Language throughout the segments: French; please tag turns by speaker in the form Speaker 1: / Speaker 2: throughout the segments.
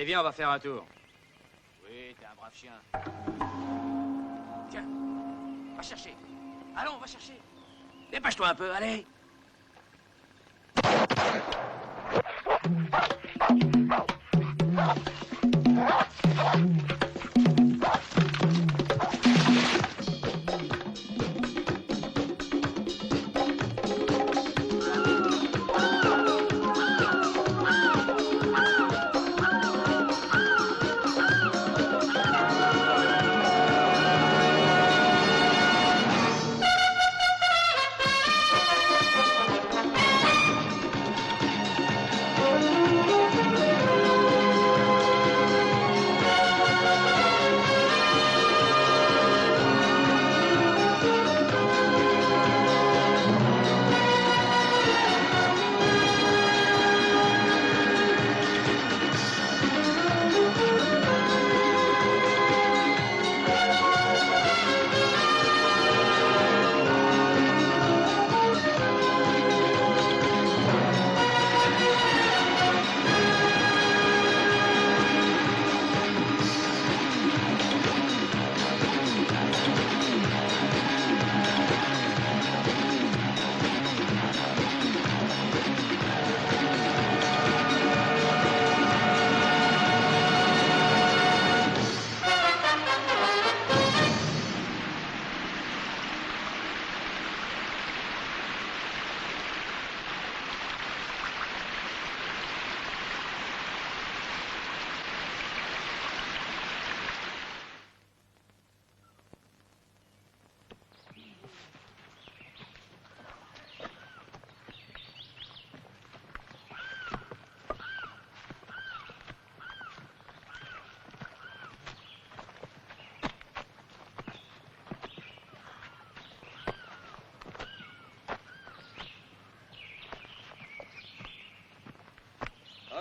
Speaker 1: Allez, viens, on va faire un tour.
Speaker 2: Oui, t'es un brave chien.
Speaker 1: Tiens, va chercher. Allons, va chercher. Dépêche-toi un peu, allez.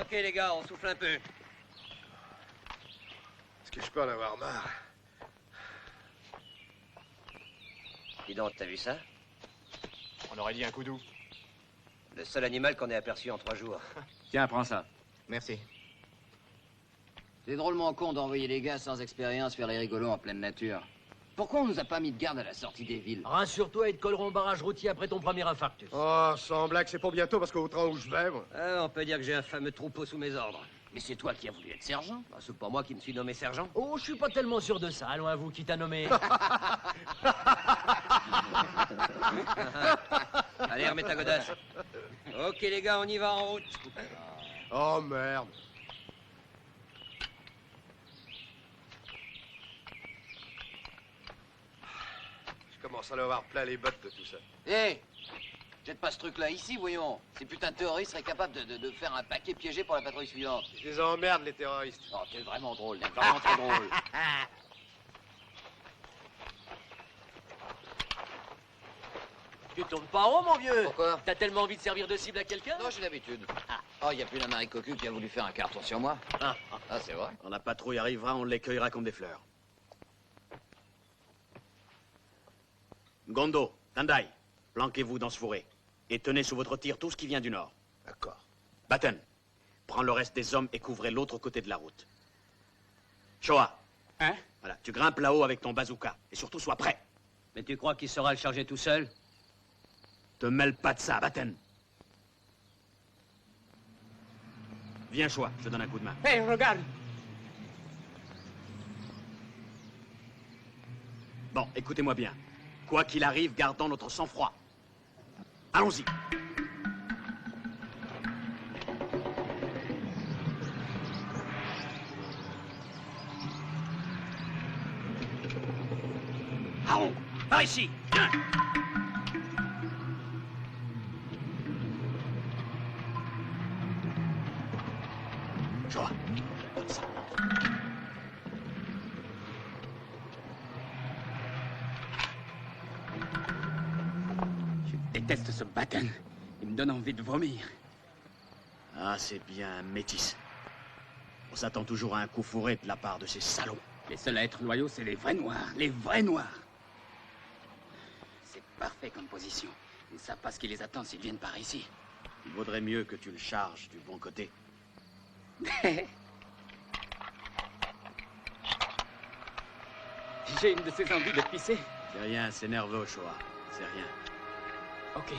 Speaker 3: Ok les gars, on souffle un peu.
Speaker 4: Est-ce que je peux en avoir marre?
Speaker 3: Dis donc, t'as vu ça?
Speaker 2: On aurait dit un coup doux.
Speaker 3: Le seul animal qu'on ait aperçu en 3 jours.
Speaker 1: Tiens, prends ça.
Speaker 4: Merci.
Speaker 5: C'est drôlement con d'envoyer les gars sans expérience faire les rigolos en pleine nature. Pourquoi on nous a pas mis de garde à la sortie des villes?
Speaker 6: Rassure-toi, ils te colleront au barrage routier après ton premier infarctus.
Speaker 4: Oh, sans blague, c'est pour bientôt parce qu'au train où je vais, moi.
Speaker 3: Ah, on peut dire que j'ai un fameux troupeau sous mes ordres.
Speaker 5: Mais c'est toi qui as voulu être sergent.
Speaker 3: Ah, c'est pas moi qui me suis nommé sergent.
Speaker 6: Oh, je suis pas tellement sûr de ça. Allons à vous, qui t'a nommé.
Speaker 3: Allez, remets ta godasse. Ok les gars, on y va en route.
Speaker 4: Oh, merde. Je commence à en avoir plein les bottes de tout ça.
Speaker 5: Hé, jette pas ce truc-là ici, voyons. Ces putains de terroristes seraient capables de faire un paquet piégé pour la patrouille suivante.
Speaker 4: Je les emmerde, les terroristes.
Speaker 5: Oh, t'es vraiment drôle, t'es vraiment très drôle.
Speaker 6: Tu tournes pas en rond, mon vieux.
Speaker 5: Pourquoi?
Speaker 6: T'as tellement envie de servir de cible à quelqu'un?
Speaker 5: Non, j'ai l'habitude. Oh, y a plus la Marie Cocu qui a voulu faire un carton sur moi. Ah, c'est vrai.
Speaker 1: Quand la patrouille arrivera, on l'écueillera comme des fleurs. Gondo, Tandai, planquez-vous dans ce fourré. Et tenez sous votre tir tout ce qui vient du nord.
Speaker 4: D'accord.
Speaker 1: Batten, prends le reste des hommes et couvrez l'autre côté de la route. Shoah.
Speaker 2: Hein?
Speaker 1: Voilà, tu grimpes là-haut avec ton bazooka. Et surtout, sois prêt.
Speaker 3: Mais tu crois qu'il saura le charger tout seul?
Speaker 1: Te mêle pas de ça, Batten. Viens, Shoah, je te donne un coup de main.
Speaker 2: Hé, regarde!
Speaker 1: Bon, écoutez-moi bien. Quoi qu'il arrive, gardons notre sang-froid. Allons-y. Haron, par ici. Viens. Joie, donne ça.
Speaker 7: Je déteste ce Batten. Il me donne envie de vomir.
Speaker 1: Ah, c'est bien, métis. On s'attend toujours à un coup fourré de la part de ces salauds.
Speaker 7: Les seuls à être loyaux, c'est les vrais noirs. Les vrais noirs. C'est parfait comme position. Ils ne savent pas ce qui les attend s'ils viennent par ici.
Speaker 1: Il vaudrait mieux que tu le charges du bon côté.
Speaker 7: J'ai une de ces envies de pisser.
Speaker 1: C'est rien, c'est nerveux, Ochoa. C'est rien.
Speaker 7: Ok.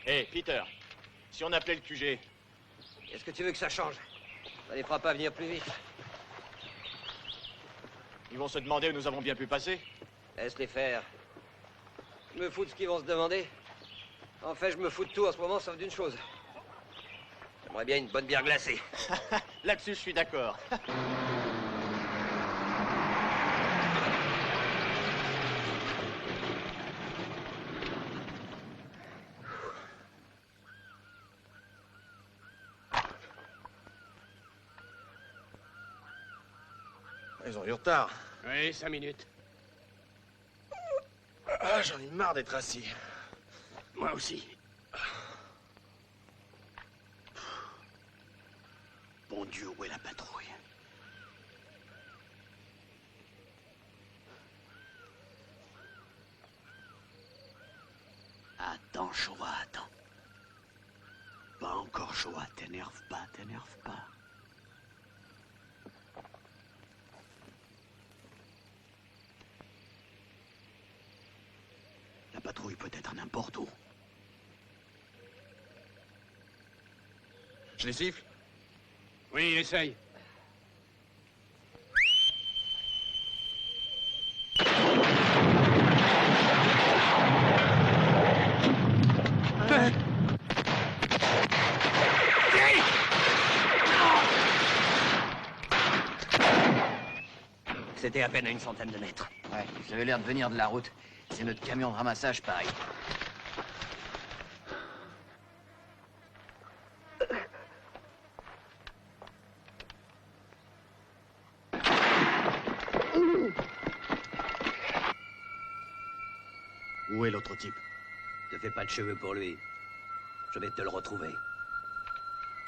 Speaker 2: Hé, Peter, si on appelait le QG,
Speaker 3: Est-ce que tu veux que ça change? Ça les fera pas venir plus vite.
Speaker 2: ils vont se demander où nous avons bien pu passer.
Speaker 3: Laisse-les faire. Je me fous de ce qu'ils vont se demander. En fait, je me fous de tout en ce moment, sauf d'une chose. J'aimerais bien une bonne bière glacée.
Speaker 2: Là-dessus, je suis d'accord.
Speaker 4: Ils ont du retard.
Speaker 7: Oui, 5 minutes.
Speaker 4: Ah, j'en ai marre d'être assis.
Speaker 7: Moi aussi.
Speaker 1: Bon Dieu, où est la patrouille? Attends, Shoah, attends. Pas encore, Shoah, t'énerve pas, t'énerve pas. La patrouille peut être n'importe où.
Speaker 4: Je les siffle?
Speaker 7: Oui, essaye.
Speaker 3: C'était à peine à une centaine de mètres.
Speaker 5: Ouais, ça avait l'air de venir de la route. C'est notre camion de ramassage, pareil.
Speaker 1: Où est l'autre type?
Speaker 3: Te fais pas de cheveux pour lui. Je vais te le retrouver.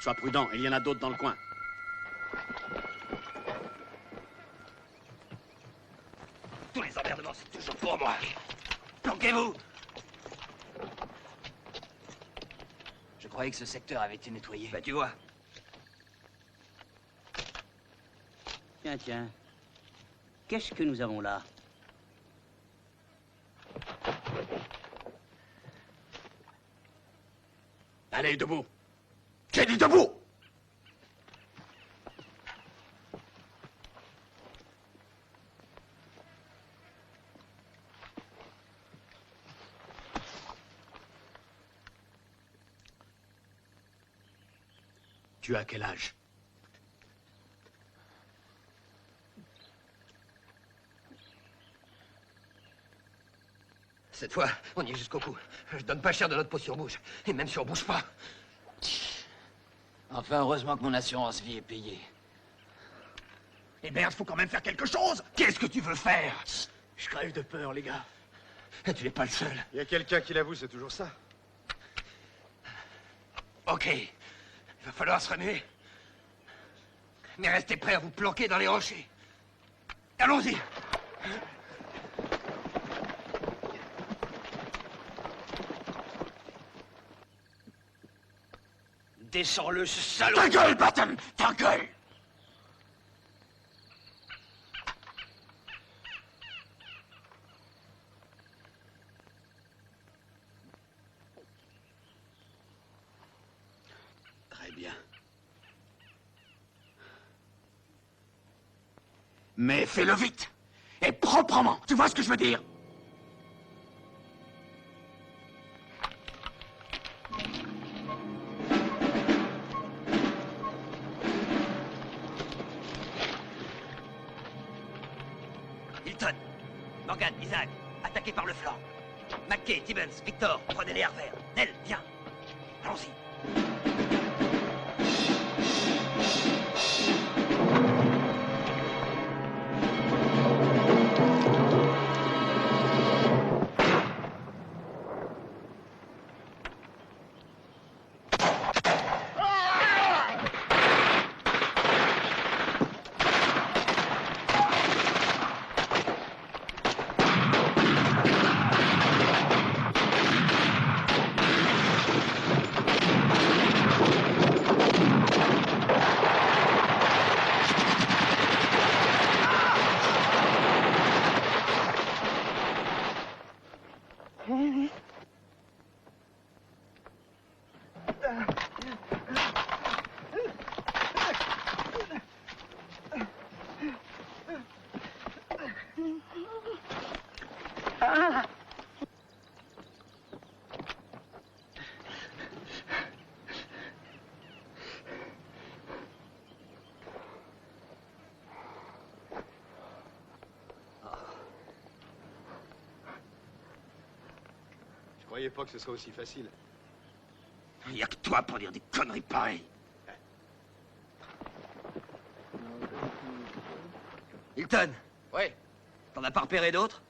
Speaker 1: Sois prudent, il y en a d'autres dans le coin.
Speaker 3: Tous les emmerdements, c'est toujours pour moi. Planquez-vous!
Speaker 5: Je croyais que ce secteur avait été nettoyé.
Speaker 3: Bah, tu vois.
Speaker 6: Tiens, tiens. Qu'est-ce que nous avons là?
Speaker 1: Allez, debout! J'ai dit debout! Tu as quel âge?
Speaker 3: Cette fois, on y est jusqu'au cou. Je donne pas cher de notre potion bouge. Et même si on bouge pas.
Speaker 5: Enfin, heureusement que mon assurance vie est payée.
Speaker 1: Et merde, faut quand même faire quelque chose!
Speaker 3: Qu'est-ce que tu veux faire?
Speaker 1: Je crève de peur, les gars.
Speaker 3: Tu n'es pas le seul.
Speaker 4: Il y a quelqu'un qui l'avoue, c'est toujours ça.
Speaker 3: Ok. Il va falloir se remuer. Mais restez prêts à vous planquer dans les rochers. Allons-y. Descends-le, ce salaud!
Speaker 1: Ta gueule, Batten! Ta gueule! Très bien. Mais fais-le vite! Et proprement! Tu vois ce que je veux dire?
Speaker 3: Hilton, Morgan, Isaac, attaqués par le flanc. McKay, Tibbins, Victor, prenez les artères. Nell, viens. Allons-y.
Speaker 4: Je croyais pas que ce soit aussi facile.
Speaker 7: Il y a que toi pour dire des conneries pareilles.
Speaker 3: Hilton,
Speaker 8: Oui,
Speaker 3: t'en as pas repéré d'autres?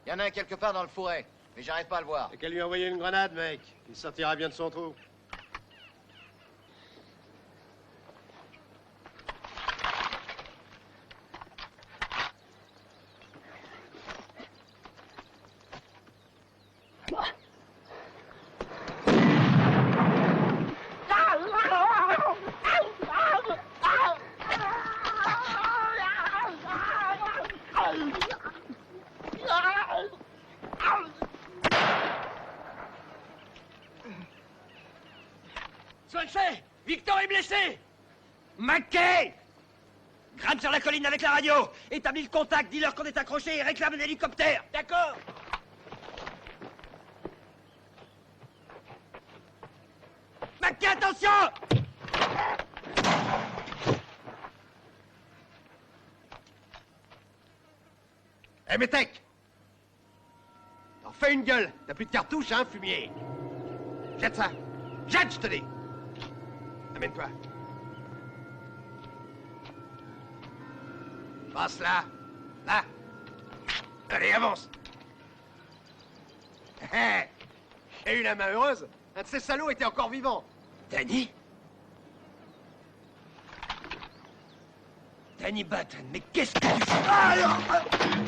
Speaker 8: il y en a un quelque part dans le fourré, mais j'arrive pas à le voir.
Speaker 4: T'as qu'à lui envoyer une grenade, mec. Il sortira bien de son trou.
Speaker 3: Swansea, Victor est blessé! McKay! Grimpe sur la colline avec la radio! Établis le contact, dis-leur qu'on est accroché et réclame un hélicoptère! D'accord! McKay, attention!
Speaker 4: Hé, Métèque! T'en fais une gueule! T'as plus de cartouches, hein, fumier? Jette ça! Jette, je te dis! Amène-toi. Passe là! Là! Allez, avance! J'ai eu la main heureuse! Un de ces salauds était encore vivant!
Speaker 3: Danny? Danny Button, mais qu'est-ce que tu fais?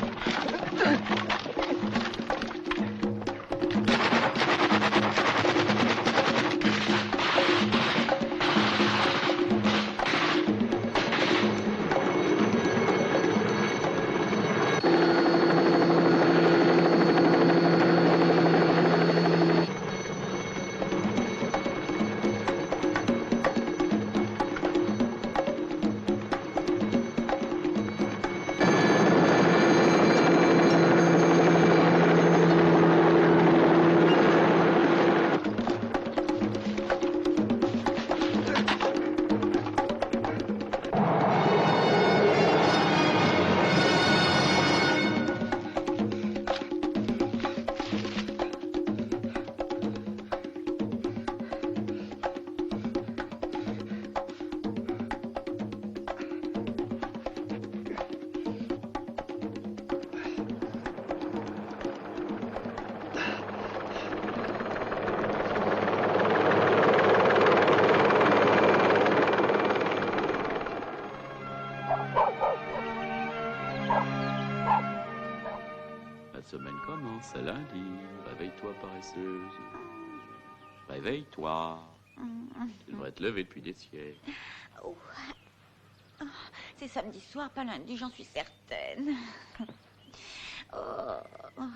Speaker 9: La semaine commence à lundi. Réveille-toi, paresseuse. Réveille-toi. Tu devrais te lever depuis des siècles.
Speaker 10: Oh. Oh, c'est samedi soir, pas lundi, j'en suis certaine. Oh,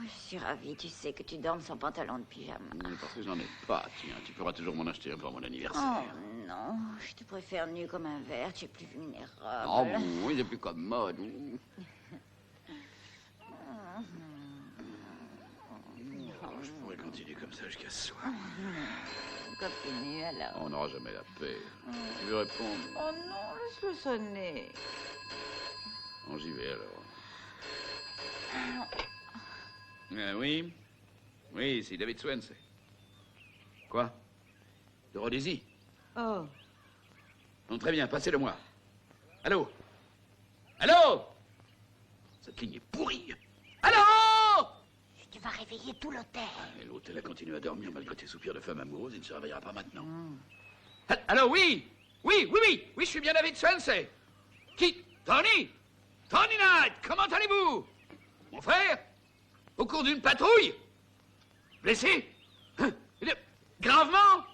Speaker 10: je suis ravie, tu sais, que tu dormes sans pantalon de pyjama.
Speaker 9: Parce que j'en ai pas, tiens. Tu pourras toujours m'en acheter un pour mon anniversaire.
Speaker 10: Oh non, je te préfère nu comme un verre, tu es plus vulnérable.
Speaker 9: Oh bon, il est plus commode. Oh, je pourrais continuer comme ça jusqu'à ce soir.
Speaker 10: Continue alors.
Speaker 9: On n'aura jamais la paix. Tu veux répondre?
Speaker 10: Oh non, laisse-le sonner.
Speaker 9: Bon, j'y vais alors. Oui? Oui, c'est David Swansea. Quoi? De Rhodésie?
Speaker 10: Oh.
Speaker 9: Non, très bien, passez-le moi. Allô? Allô? Cette ligne est pourrie. Allô?
Speaker 10: Tu vas réveiller tout l'hôtel.
Speaker 9: Et l'hôtel a continué à dormir malgré tes soupirs de femme amoureuse. Il ne se réveillera pas maintenant. Allô, oui? Oui, je suis bien David Swansea. Qui? Tony? Tony Knight, comment allez-vous? Mon frère? Au cours d'une patrouille? Blessé? Gravement?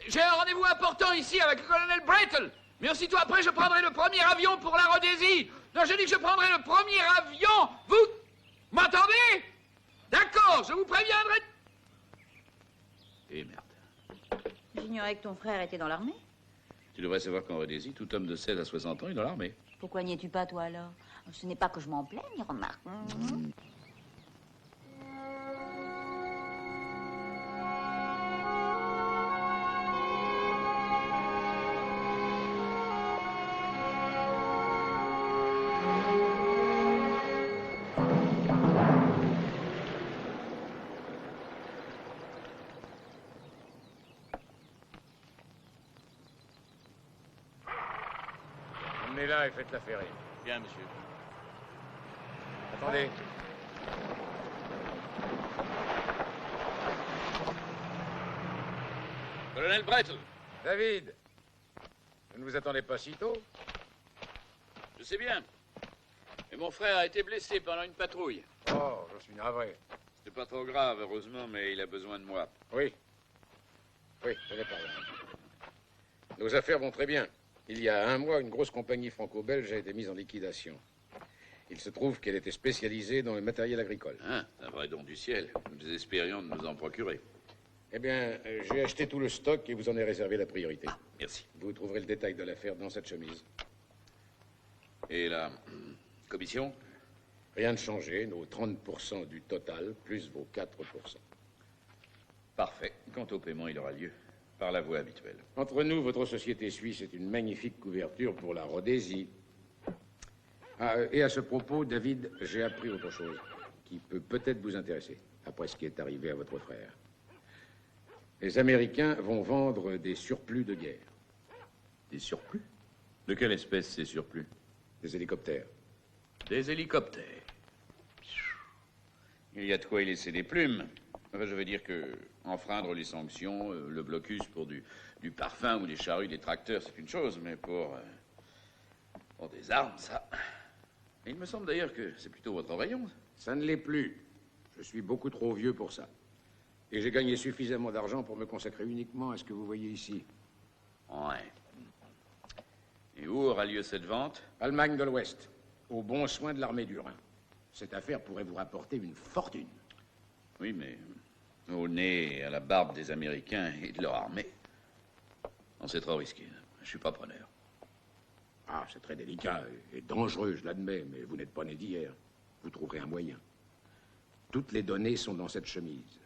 Speaker 9: J'ai un rendez-vous important ici avec le colonel Brettel. Mais aussitôt après, je prendrai le premier avion pour la Rhodésie. Non, je dis que je prendrai le premier avion. Vous m'entendez? D'accord, je vous préviendrai. Eh merde.
Speaker 10: J'ignorais que ton frère était dans l'armée.
Speaker 9: Tu devrais savoir qu'en Rhodésie, tout homme de 16 à 60 ans est dans l'armée.
Speaker 10: Pourquoi n'y es-tu pas, toi, alors? Ce n'est pas que je m'en plaigne, remarque.
Speaker 11: Bien, et faites la ferrer.
Speaker 2: Bien, monsieur.
Speaker 11: Attendez.
Speaker 9: Colonel Brettel,
Speaker 11: David, vous ne vous attendez pas si tôt?
Speaker 9: je sais bien. Mais mon frère a été blessé pendant une patrouille.
Speaker 11: Oh, je suis navré.
Speaker 9: C'est pas trop grave, heureusement, mais il a besoin de moi.
Speaker 11: Oui. Oui, ce n'est pas grave. Nos affaires vont très bien. Il y a un mois, une grosse compagnie franco-belge a été mise en liquidation. Il se trouve qu'elle était spécialisée dans le matériel agricole.
Speaker 9: Ah, un vrai don du ciel. Nous espérions de nous en procurer.
Speaker 11: Eh bien, j'ai acheté tout le stock et vous en ai réservé la priorité.
Speaker 9: Ah, merci.
Speaker 11: Vous trouverez le détail de l'affaire dans cette chemise.
Speaker 9: Et la commission?
Speaker 11: Rien de changé, nos 30% du total, plus vos 4%.
Speaker 9: Parfait. Quant au paiement, il aura lieu par la voie habituelle.
Speaker 11: Entre nous, votre société suisse est une magnifique couverture pour la Rhodésie. Ah, et à ce propos, David, j'ai appris autre chose qui peut peut-être vous intéresser, après ce qui est arrivé à votre frère. Les Américains vont vendre des surplus de guerre.
Speaker 9: Des surplus? De quelle espèce ces surplus?
Speaker 11: Des hélicoptères.
Speaker 9: Des hélicoptères. Il y a de quoi y laisser des plumes. Enfin, je veux dire que enfreindre les sanctions, le blocus pour du parfum ou des charrues, des tracteurs, c'est une chose, mais pour des armes, ça... Et il me semble d'ailleurs que c'est plutôt votre rayon.
Speaker 11: Ça ne l'est plus. Je suis beaucoup trop vieux pour ça. Et j'ai gagné suffisamment d'argent pour me consacrer uniquement à ce que vous voyez ici.
Speaker 9: Ouais. Et où aura lieu cette vente?
Speaker 11: Allemagne de l'Ouest, au bon soin de l'armée du Rhin. Cette affaire pourrait vous rapporter une fortune.
Speaker 9: Oui, mais au nez et à la barbe des Américains et de leur armée. Non, c'est trop risqué. Je suis pas preneur.
Speaker 11: Ah, c'est très délicat et dangereux, je l'admets, mais vous n'êtes pas né d'hier. Vous trouverez un moyen. Toutes les données sont dans cette chemise.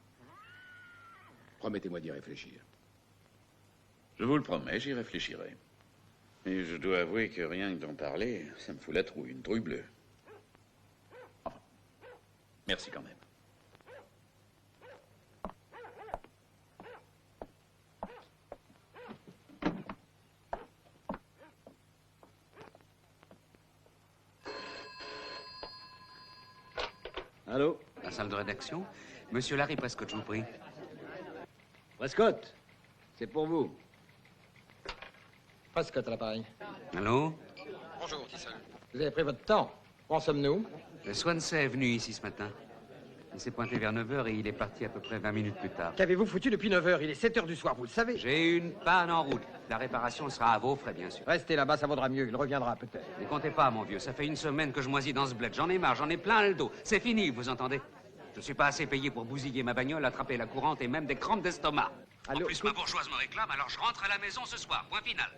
Speaker 11: Promettez-moi d'y réfléchir.
Speaker 9: Je vous le promets, j'y réfléchirai. Mais je dois avouer que rien que d'en parler, ça me fout la trouille, une trouille bleue. Enfin, merci quand même.
Speaker 6: Allô?
Speaker 7: La salle de rédaction? Monsieur Larry Prescott, je vous prie.
Speaker 6: Prescott, c'est pour vous.
Speaker 12: Prescott à l'appareil.
Speaker 7: Allô?
Speaker 12: Bonjour, qui seul? Vous avez pris votre temps. Où en sommes-nous?
Speaker 7: Le Swansea est venu ici ce matin. Il s'est pointé vers 9 h et il est parti à peu près 20 minutes plus tard.
Speaker 12: Qu'avez-vous foutu depuis 9 h? Il est 7 h du soir, vous le savez.
Speaker 7: J'ai une panne en route. La réparation sera à vos frais, bien sûr.
Speaker 12: Restez là-bas, ça vaudra mieux. Il reviendra peut-être.
Speaker 7: Ne comptez pas, mon vieux. Ça fait une semaine que je moisis dans ce bled. J'en ai marre, j'en ai plein le dos. C'est fini, vous entendez? Je suis pas assez payé pour bousiller ma bagnole, attraper la courante et même des crampes d'estomac. En plus, ma bourgeoise me réclame, alors je rentre à la maison ce soir. Point final.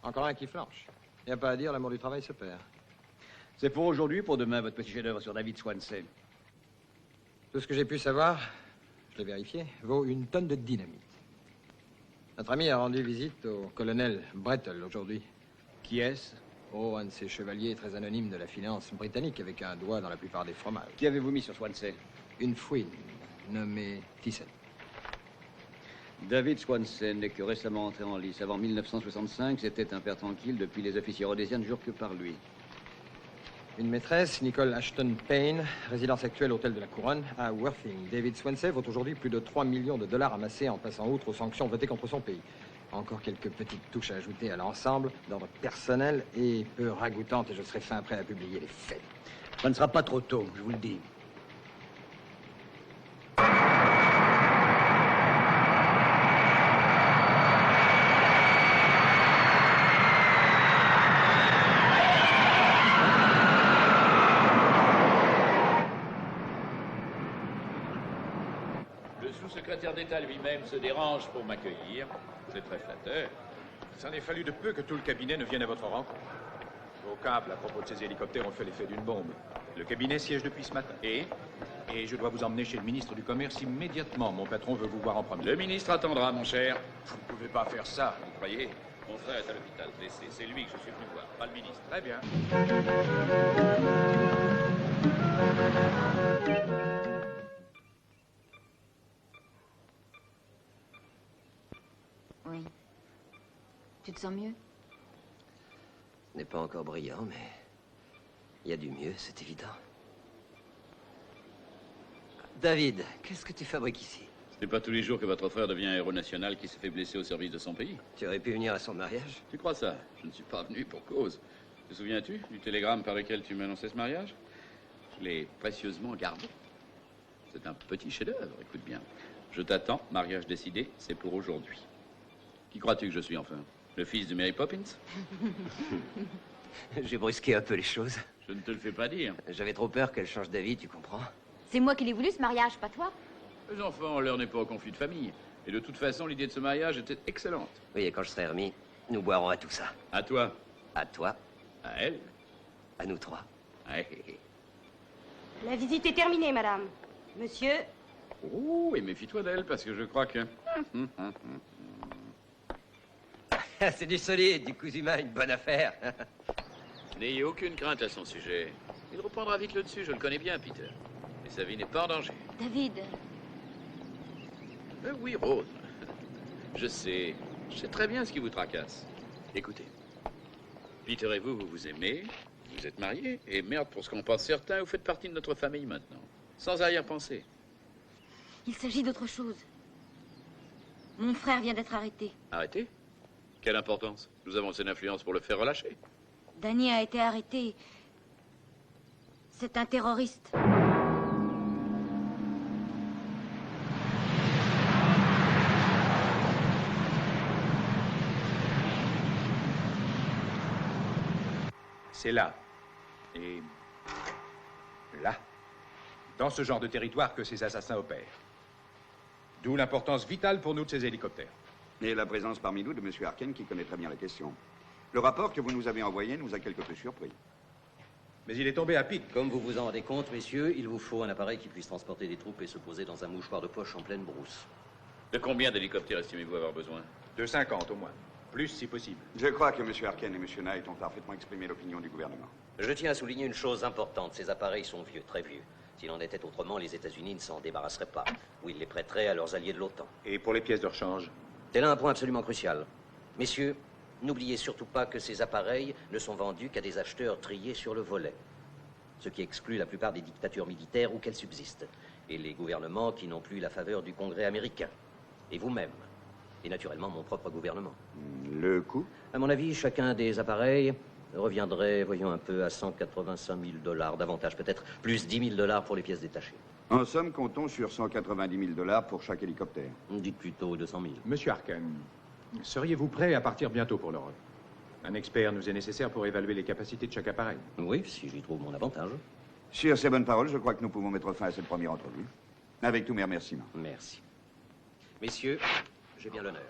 Speaker 12: Encore un qui flanche. Il n'y a pas à dire, l'amour du travail se perd.
Speaker 6: C'est pour aujourd'hui, pour demain, votre petit chef-d'œuvre sur David Swansea.
Speaker 12: Tout ce que j'ai pu savoir, je l'ai vérifié, vaut une tonne de dynamite. Notre ami a rendu visite au colonel Brettel aujourd'hui.
Speaker 6: Qui est-ce?
Speaker 12: Oh, un de ces chevaliers très anonymes de la finance britannique avec un doigt dans la plupart des fromages.
Speaker 6: Qui avez-vous mis sur Swansea?
Speaker 12: Une fouine nommée Thyssen.
Speaker 6: David Swansea n'est que récemment entré en lice. Avant 1965, c'était un père tranquille. Depuis, les officiers rhodésiens ne jurent que par lui.
Speaker 12: Une maîtresse, Nicole Ashton Payne, résidence actuelle Hôtel de la Couronne, à Worthing. David Swansea vaut aujourd'hui plus de 3 millions de dollars amassés en passant outre aux sanctions votées contre son pays. Encore quelques petites touches à ajouter à l'ensemble, d'ordre personnel et peu ragoûtantes, et je serai fin prêt à publier les faits.
Speaker 6: Ça ne sera pas trop tôt, je vous le dis.
Speaker 9: Le sous-secrétaire d'État lui-même se dérange pour m'accueillir. C'est très flatteur.
Speaker 13: Ça n'est fallu de peu que tout le cabinet ne vienne à votre rencontre. Vos câbles à propos de ces hélicoptères ont fait l'effet d'une bombe. Le cabinet siège depuis ce matin. Et je dois vous emmener chez le ministre du Commerce immédiatement. Mon patron veut vous voir en premier.
Speaker 9: Le ministre attendra, mon cher.
Speaker 13: Vous ne pouvez pas faire ça.
Speaker 9: Vous croyez? Mon frère est à l'hôpital, blessé. C'est lui que je suis venu voir, pas le ministre.
Speaker 13: Très bien.
Speaker 10: Oui. Tu te sens mieux?
Speaker 14: Ce n'est pas encore brillant, mais il y a du mieux, c'est évident. David, qu'est-ce que tu fabriques ici?
Speaker 6: Ce n'est pas tous les jours que votre frère devient un héros national qui s'est fait blesser au service de son pays.
Speaker 14: Tu aurais pu venir à son mariage?
Speaker 6: Tu crois ça? Je ne suis pas venu pour cause. Te souviens-tu du télégramme par lequel tu m'annonçais ce mariage? Je l'ai précieusement gardé. C'est un petit chef-d'œuvre, écoute bien. Je t'attends, mariage décidé, c'est pour aujourd'hui. Qui crois-tu que je suis enfin? Le fils de Mary Poppins?
Speaker 14: J'ai brusqué un peu les choses.
Speaker 6: Je ne te le fais pas dire.
Speaker 14: J'avais trop peur qu'elle change d'avis, tu comprends?
Speaker 10: C'est moi qui l'ai voulu, ce mariage, pas toi.
Speaker 6: Les enfants, l'heure n'est pas au conflit de famille. Et de toute façon, l'idée de ce mariage était excellente.
Speaker 14: Oui, et quand je serai remis, nous boirons à tout ça.
Speaker 6: À toi.
Speaker 14: À toi.
Speaker 6: À elle.
Speaker 14: À nous trois.
Speaker 6: Ouais.
Speaker 15: La visite est terminée, madame. Monsieur?
Speaker 6: Oh, et méfie-toi d'elle, parce que je crois que...
Speaker 14: C'est du solide, du Kuzuma, une bonne affaire.
Speaker 6: N'ayez aucune crainte à son sujet. Il reprendra vite le dessus, je le connais bien, Peter. Et sa vie n'est pas en danger.
Speaker 10: David.
Speaker 6: Oui, Rose. Je sais très bien ce qui vous tracasse. Écoutez, Peter et vous, vous vous aimez, vous êtes mariés, et merde, pour ce qu'on pense certains, vous faites partie de notre famille maintenant. Sans arrière-pensée.
Speaker 10: Il s'agit d'autre chose. Mon frère vient d'être arrêté.
Speaker 6: Arrêté? Quelle importance? Nous avons assez d'influence pour le faire relâcher.
Speaker 10: Danny a été arrêté. C'est un terroriste.
Speaker 13: C'est là. Et là. Dans ce genre de territoire que ces assassins opèrent. D'où l'importance vitale pour nous de ces hélicoptères.
Speaker 16: Et la présence parmi nous de M. Harken qui connaît très bien la question. Le rapport que vous nous avez envoyé nous a quelque peu surpris.
Speaker 13: Mais il est tombé à pic.
Speaker 14: Comme vous vous en rendez compte, messieurs, il vous faut un appareil qui puisse transporter des troupes et se poser dans un mouchoir de poche en pleine brousse.
Speaker 6: De combien d'hélicoptères estimez-vous avoir besoin?
Speaker 13: De 50 au moins. Plus si possible.
Speaker 16: Je crois que M. Harken et M. Knight ont parfaitement exprimé l'opinion du gouvernement.
Speaker 14: Je tiens à souligner une chose importante. Ces appareils sont vieux, très vieux. S'il en était autrement, les États-Unis ne s'en débarrasseraient pas. Ou ils les prêteraient à leurs alliés de l'OTAN.
Speaker 13: Et pour les pièces de rechange?
Speaker 14: C'est là un point absolument crucial. Messieurs, n'oubliez surtout pas que ces appareils ne sont vendus qu'à des acheteurs triés sur le volet. Ce qui exclut la plupart des dictatures militaires où qu'elles subsistent. Et les gouvernements qui n'ont plus la faveur du Congrès américain. Et vous-même. Et naturellement mon propre gouvernement.
Speaker 16: Le coût?
Speaker 14: À mon avis, chacun des appareils reviendrait, voyons un peu, à 185 000 $, davantage peut-être, plus 10 000 $ pour les pièces détachées.
Speaker 16: En somme, comptons sur 190 000 $ pour chaque hélicoptère.
Speaker 14: Dites plutôt 200 000.
Speaker 13: Monsieur Harken, seriez-vous prêt à partir bientôt pour l'Europe? Un expert nous est nécessaire pour évaluer les capacités de chaque appareil.
Speaker 14: Oui, si j'y trouve mon avantage.
Speaker 16: Sur ces bonnes paroles, je crois que nous pouvons mettre fin à cette première entrevue. Avec tous mes remerciements.
Speaker 14: Merci. Messieurs, j'ai bien l'honneur.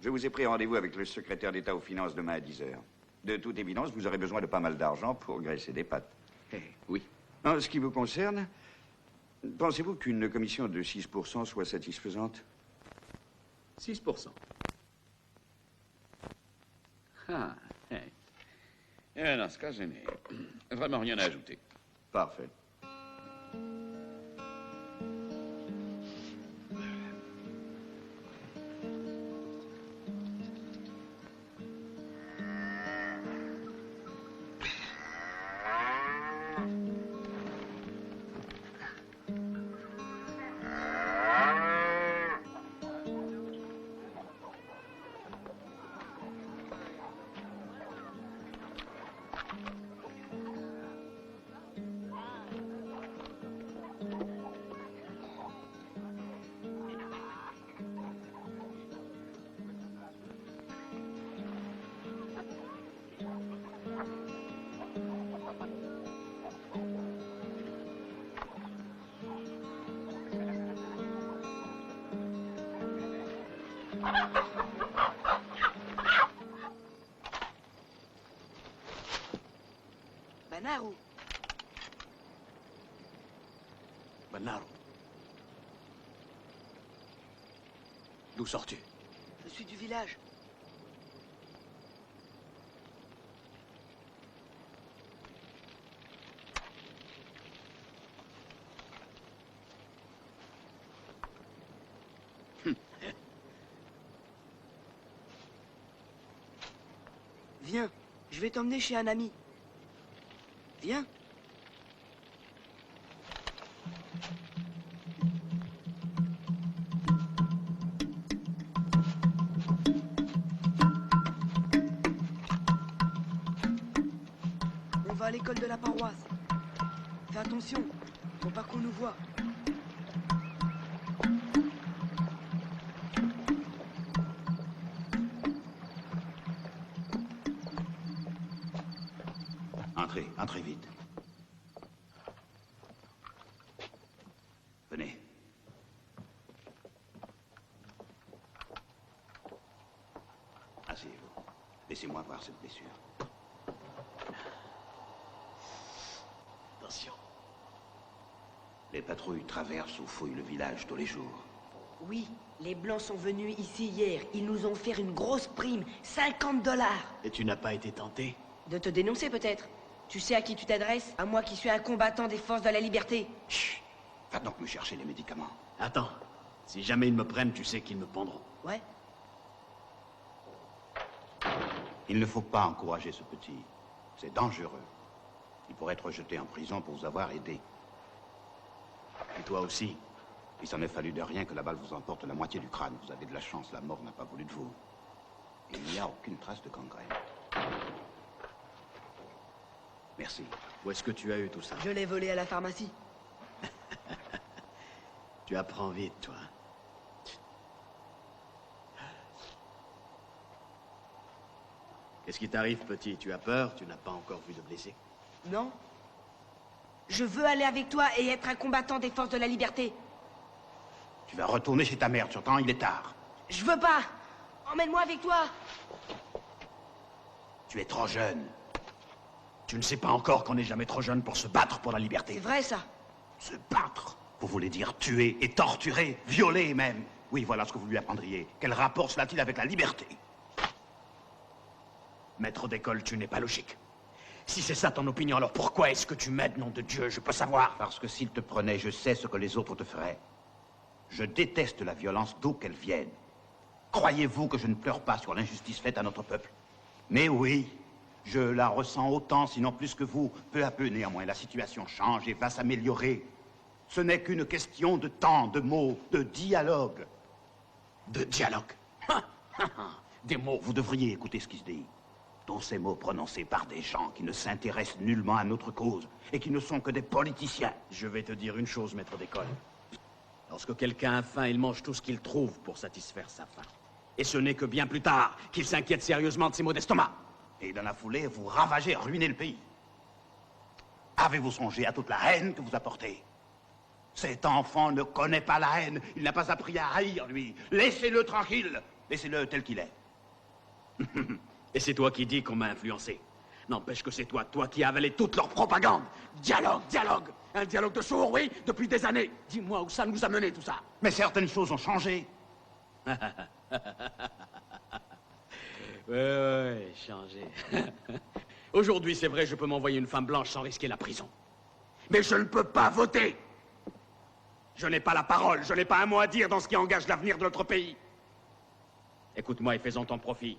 Speaker 16: Je vous ai pris rendez-vous avec le secrétaire d'État aux Finances demain à 10 h. De toute évidence, vous aurez besoin de pas mal d'argent pour graisser des pattes.
Speaker 6: Oui.
Speaker 16: En ce qui vous concerne, pensez-vous qu'une commission de 6% soit satisfaisante?
Speaker 6: 6%. Ah, eh. Dans ce cas, je n'ai vraiment rien à ajouter.
Speaker 16: Parfait.
Speaker 3: Banaru.
Speaker 1: Banaru. D'où sors-tu?
Speaker 3: Je suis du village.
Speaker 17: Viens, je vais t'emmener chez un ami. Viens. On va à l'école de la paroisse. Fais attention, faut pas qu'on nous voie.
Speaker 16: Entrez, entrez vite. Venez. Asseyez-vous. Laissez-moi voir cette blessure.
Speaker 1: Attention.
Speaker 16: Les patrouilles traversent ou fouillent le village tous les jours.
Speaker 17: Oui, les Blancs sont venus ici hier. Ils nous ont offert une grosse prime, 50 $.
Speaker 1: Et tu n'as pas été tenté?
Speaker 17: De te dénoncer peut-être. Tu sais à qui tu t'adresses? À moi qui suis un combattant des forces de la liberté.
Speaker 16: Chut! Va donc me chercher les médicaments.
Speaker 1: Attends. Si jamais ils me prennent, tu sais qu'ils me pendront.
Speaker 17: Ouais.
Speaker 16: Il ne faut pas encourager ce petit. C'est dangereux. Il pourrait être jeté en prison pour vous avoir aidé.
Speaker 1: Et toi aussi.
Speaker 16: Il s'en est fallu de rien que la balle vous emporte la moitié du crâne. Vous avez de la chance, la mort n'a pas voulu de vous. Il n'y a aucune trace de gangrène. Merci.
Speaker 1: Où est-ce que tu as eu tout ça?
Speaker 17: Je l'ai volé à la pharmacie.
Speaker 1: Tu apprends vite, toi. Qu'est-ce qui t'arrive, petit? Tu as peur? Tu n'as pas encore vu de blessé?
Speaker 17: Non. Je veux aller avec toi et être un combattant des forces de la liberté.
Speaker 16: Tu vas retourner chez ta mère, tu entends? Il est tard.
Speaker 17: Je veux pas. Emmène-moi avec toi.
Speaker 16: Tu es trop jeune.
Speaker 1: Tu ne sais pas encore qu'on n'est jamais trop jeune pour se battre pour la liberté.
Speaker 17: C'est vrai, ça.
Speaker 16: Se battre? Vous voulez dire tuer et torturer, violer même? Oui, voilà ce que vous lui apprendriez. Quel rapport cela a-t-il avec la liberté?
Speaker 1: Maître d'école, tu n'es pas logique. Si c'est ça ton opinion, alors pourquoi est-ce que tu m'aides, nom de Dieu? Je peux savoir.
Speaker 16: Parce que s'il te prenait, je sais ce que les autres te feraient. Je déteste la violence d'où qu'elle vienne. Croyez-vous que je ne pleure pas sur l'injustice faite à notre peuple? Mais oui, je la ressens autant, sinon plus que vous. Peu à peu, néanmoins, la situation change et va s'améliorer. Ce n'est qu'une question de temps, de mots, de dialogue.
Speaker 1: De dialogue? Des mots.
Speaker 16: Vous devriez écouter ce qui se dit. Tous ces mots prononcés par des gens qui ne s'intéressent nullement à notre cause et qui ne sont que des politiciens.
Speaker 1: Je vais te dire une chose, maître d'école. Lorsque quelqu'un a faim, il mange tout ce qu'il trouve pour satisfaire sa faim. Et ce n'est que bien plus tard qu'il s'inquiète sérieusement de ses maux d'estomac.
Speaker 16: Et dans la foulée, vous ravagez, ruinez le pays. Avez-vous songé à toute la haine que vous apportez? Cet enfant ne connaît pas la haine. Il n'a pas appris à haïr, lui. Laissez-le tranquille. Laissez-le tel qu'il est.
Speaker 1: Et c'est toi qui dis qu'on m'a influencé. N'empêche que c'est toi qui as avalé toute leur propagande. Dialogue, dialogue. Un dialogue de sourds, oui, depuis des années. Dis-moi où ça nous a mené, tout ça.
Speaker 16: Mais certaines choses ont changé.
Speaker 1: Ouais, changé. Aujourd'hui, c'est vrai, je peux m'envoyer une femme blanche sans risquer la prison. Mais je ne peux pas voter. Je n'ai pas la parole, je n'ai pas un mot à dire dans ce qui engage l'avenir de notre pays. Écoute-moi et fais-en ton profit.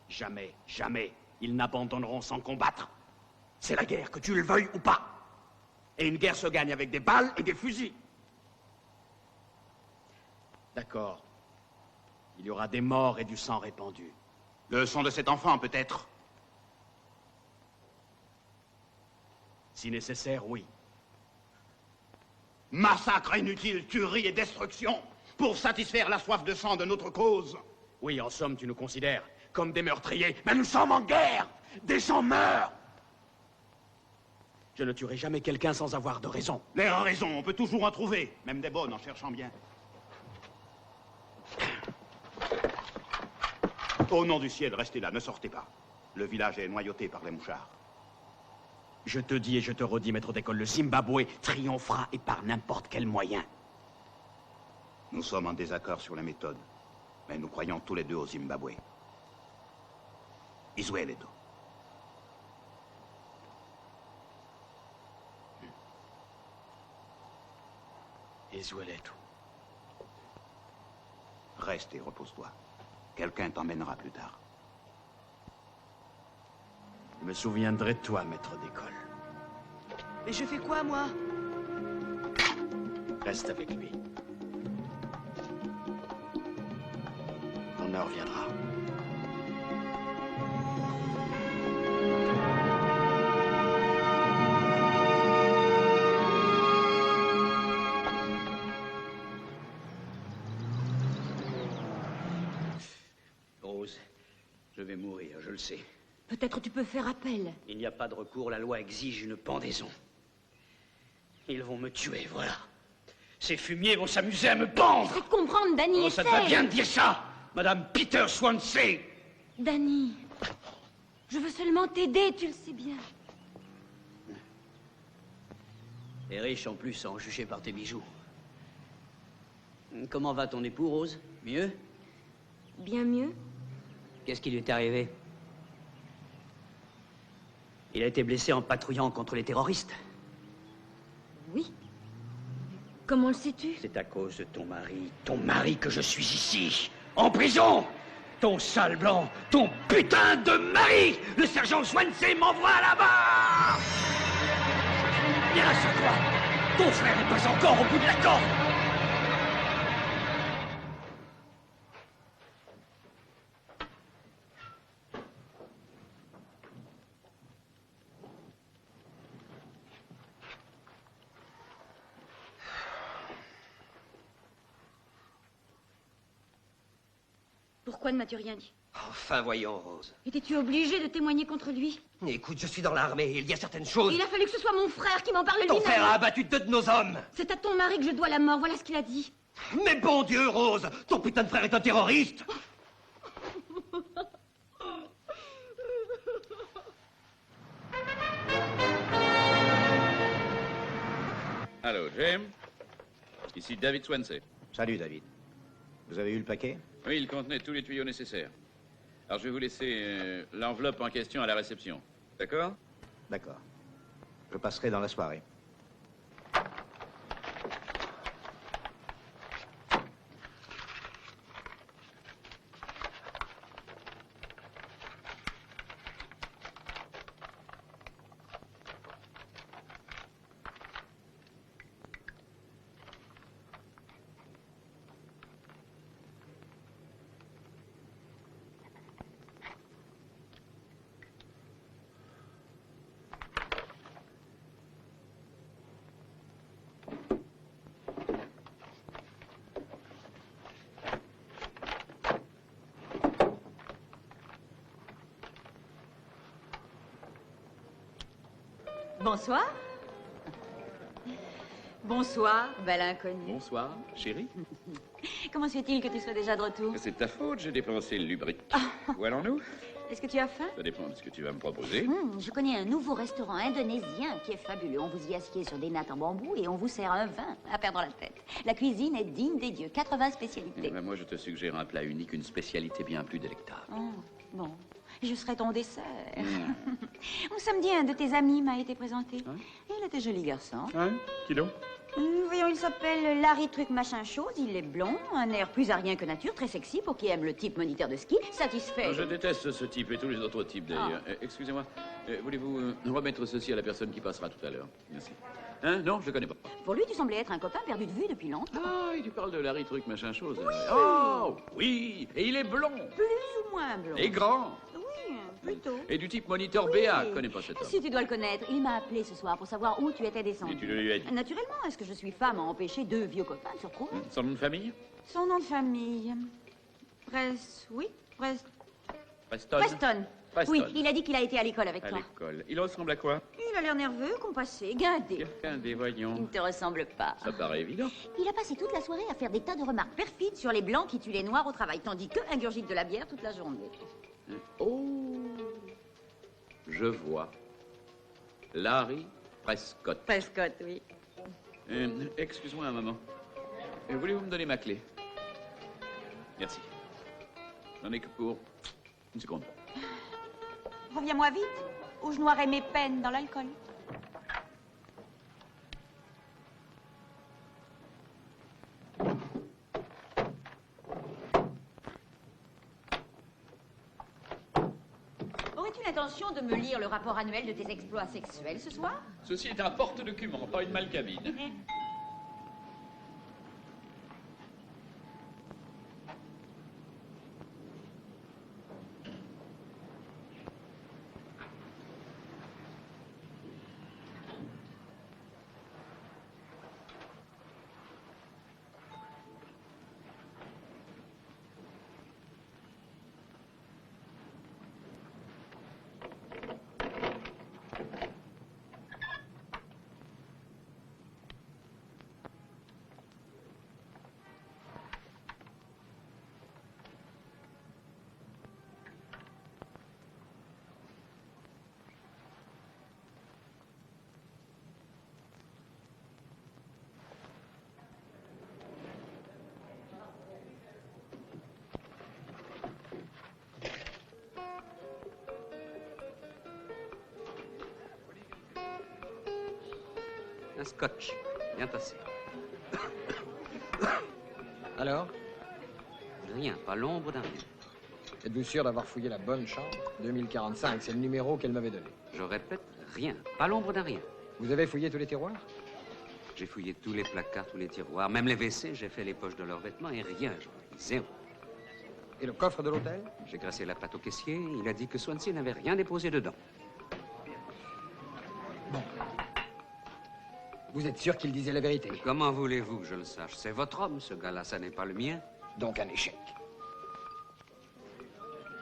Speaker 1: Jamais, jamais, ils n'abandonneront sans combattre. C'est la guerre, que tu le veuilles ou pas. Et une guerre se gagne avec des balles et des fusils. D'accord. Il y aura des morts et du sang répandu.
Speaker 16: Le sang de cet enfant, peut-être.
Speaker 1: Si nécessaire, oui.
Speaker 16: Massacre inutile, tuerie et destruction pour satisfaire la soif de sang de notre cause.
Speaker 1: Oui, en somme, tu nous considères comme des meurtriers, mais nous sommes en guerre. Des gens meurent. Je ne tuerai jamais quelqu'un sans avoir de raison.
Speaker 16: Les raisons, on peut toujours en trouver, même des bonnes en cherchant bien. Au nom du ciel, restez là, ne sortez pas. Le village est noyauté par les mouchards.
Speaker 1: Je te dis et je te redis, maître d'école, le Zimbabwe triomphera et par n'importe quel moyen.
Speaker 16: Nous sommes en désaccord sur la méthode, mais nous croyons tous les deux au Zimbabwe. Isueleto.
Speaker 1: Isueleto.
Speaker 16: Reste et repose-toi. Quelqu'un t'emmènera plus tard.
Speaker 1: me souviendrai de toi, maître d'école.
Speaker 17: Mais je fais quoi, moi?
Speaker 1: Reste avec lui. Ton heure viendra.
Speaker 3: Rose, je vais mourir, je le sais.
Speaker 10: Peut-être tu peux faire appel.
Speaker 3: Il n'y a pas de recours, la loi exige une pendaison. Ils vont me tuer, voilà. Ces fumiers vont s'amuser à me pendre.
Speaker 10: Essaie de comprendre, Danny,
Speaker 3: Oh, ça te va
Speaker 10: essaie.
Speaker 3: bien de dire ça, Madame Peter Swansea.
Speaker 10: Danny, je veux seulement t'aider, tu le sais bien.
Speaker 3: Et riche en plus, à en juger par tes bijoux. Comment va ton époux, Rose? Mieux?
Speaker 15: Bien mieux.
Speaker 3: Qu'est-ce qui lui est arrivé? Il a été blessé en patrouillant contre les terroristes.
Speaker 10: Oui. Comment le sais-tu?
Speaker 3: C'est à cause de ton mari que je suis ici, en prison. Ton sale blanc, ton putain de mari. Le sergent Swansea m'envoie là-bas. Viens, rassure-toi. Ton frère n'est pas encore au bout de la corde.
Speaker 10: Pourquoi ne m'as-tu rien dit?
Speaker 4: Enfin, voyons, Rose.
Speaker 10: Étais-tu obligé de témoigner contre lui?
Speaker 4: Écoute, je suis dans l'armée, il y a certaines choses...
Speaker 10: Il a fallu que ce soit mon frère qui m'en parle
Speaker 4: Ton
Speaker 10: lui-même.
Speaker 4: frère a abattu 2 de nos hommes.
Speaker 10: C'est à ton mari que je dois la mort, voilà ce qu'il a dit.
Speaker 4: Mais bon Dieu, Rose, ton putain de frère est un terroriste.
Speaker 6: Allô, James. Ici David Swansea.
Speaker 16: Salut, David. Vous avez eu le paquet?
Speaker 6: Oui, il contenait tous les tuyaux nécessaires. Alors, je vais vous laisser l'enveloppe en question à la réception. D'accord?
Speaker 16: D'accord. Je passerai dans la soirée.
Speaker 10: Bonsoir. Bonsoir, belle inconnue.
Speaker 6: Bonsoir, chérie.
Speaker 10: Comment se fait-il que tu sois déjà de retour?
Speaker 6: C'est ta faute, j'ai dépensé le lubrique. Où allons-nous?
Speaker 10: Est-ce que tu as faim?
Speaker 6: Ça dépend de ce que tu vas me proposer.
Speaker 10: Je connais un nouveau restaurant indonésien qui est fabuleux. On vous y assied sur des nattes en bambou et on vous sert un vin à perdre la tête. La cuisine est digne des dieux. 80 spécialités.
Speaker 6: Moi, je te suggère un plat unique, une spécialité bien plus délectable.
Speaker 10: Oh, bon, je serai ton dessert. Samedi, un de tes amis m'a été présenté. Il était joli garçon.
Speaker 6: Qui donc?
Speaker 10: Voyons, il s'appelle Larry Truc Machin Chose. Il est blond, un air plus arien que nature, très sexy pour qui aime le type moniteur de ski, satisfait.
Speaker 6: Je déteste ce type et tous les autres types d'ailleurs. Excusez-moi, voulez-vous remettre ceci à la personne qui passera tout à l'heure? Merci. Hein? Non, je ne connais pas.
Speaker 10: Pour lui, tu semblais être un copain perdu de vue depuis longtemps.
Speaker 6: Ah, et tu parles de Larry Truc Machin Chose.
Speaker 10: Oui.
Speaker 6: Oh, oui, et il est blond.
Speaker 10: Plus ou moins blond.
Speaker 6: Et grand.
Speaker 10: Oui, plutôt.
Speaker 6: Et du type moniteur BA, je ne connais pas cet homme.
Speaker 10: Si tu dois le connaître, il m'a appelé ce soir pour savoir où tu étais descendu.
Speaker 6: Et tu le lui as dit?
Speaker 10: Naturellement, est-ce que je suis femme à empêcher 2 vieux copains de se retrouver?
Speaker 6: Son nom de famille?
Speaker 10: Son nom de famille. Oui,
Speaker 6: Preston.
Speaker 10: Preston.
Speaker 6: Preston.
Speaker 10: Oui, il a dit qu'il a été à l'école avec
Speaker 6: À
Speaker 10: toi.
Speaker 6: l'école. Il ressemble à quoi?
Speaker 10: Il a l'air nerveux, compassé, guindé.
Speaker 6: Des voyons.
Speaker 10: Il ne te ressemble pas.
Speaker 6: Ça paraît évident.
Speaker 10: Il a passé toute la soirée à faire des tas de remarques perfides sur les blancs qui tuent les noirs au travail, tandis qu'eux ingurgitent de la bière toute la journée.
Speaker 6: Oh, je vois. Larry Prescott.
Speaker 10: Prescott, oui.
Speaker 6: Excuse-moi un moment. Voulez-vous me donner ma clé? Merci. J'en ai que pour une seconde.
Speaker 10: Reviens-moi vite, ou je noierai mes peines dans l'alcool. Aurais-tu l'intention de me lire le rapport annuel de tes exploits sexuels ce soir?
Speaker 6: Ceci est un porte-document, pas une malcabine.
Speaker 7: Un scotch, bien passé.
Speaker 12: Alors?
Speaker 7: Rien, pas l'ombre d'un rien.
Speaker 12: Êtes-vous sûr d'avoir fouillé la bonne chambre? 2045, c'est le numéro qu'elle m'avait donné.
Speaker 7: Je répète, rien, pas l'ombre d'un rien.
Speaker 12: Vous avez fouillé tous les tiroirs?
Speaker 7: J'ai fouillé tous les placards, tous les tiroirs, même les WC, j'ai fait les poches de leurs vêtements et rien, je vous dis, zéro.
Speaker 12: Et le coffre de l'hôtel?
Speaker 7: J'ai graissé la patte au caissier, il a dit que Swansea n'avait rien déposé dedans.
Speaker 12: Vous êtes sûr qu'il disait la vérité?
Speaker 7: Comment voulez-vous que je le sache? C'est votre homme, ce gars-là, ça n'est pas le mien.
Speaker 12: Donc un échec.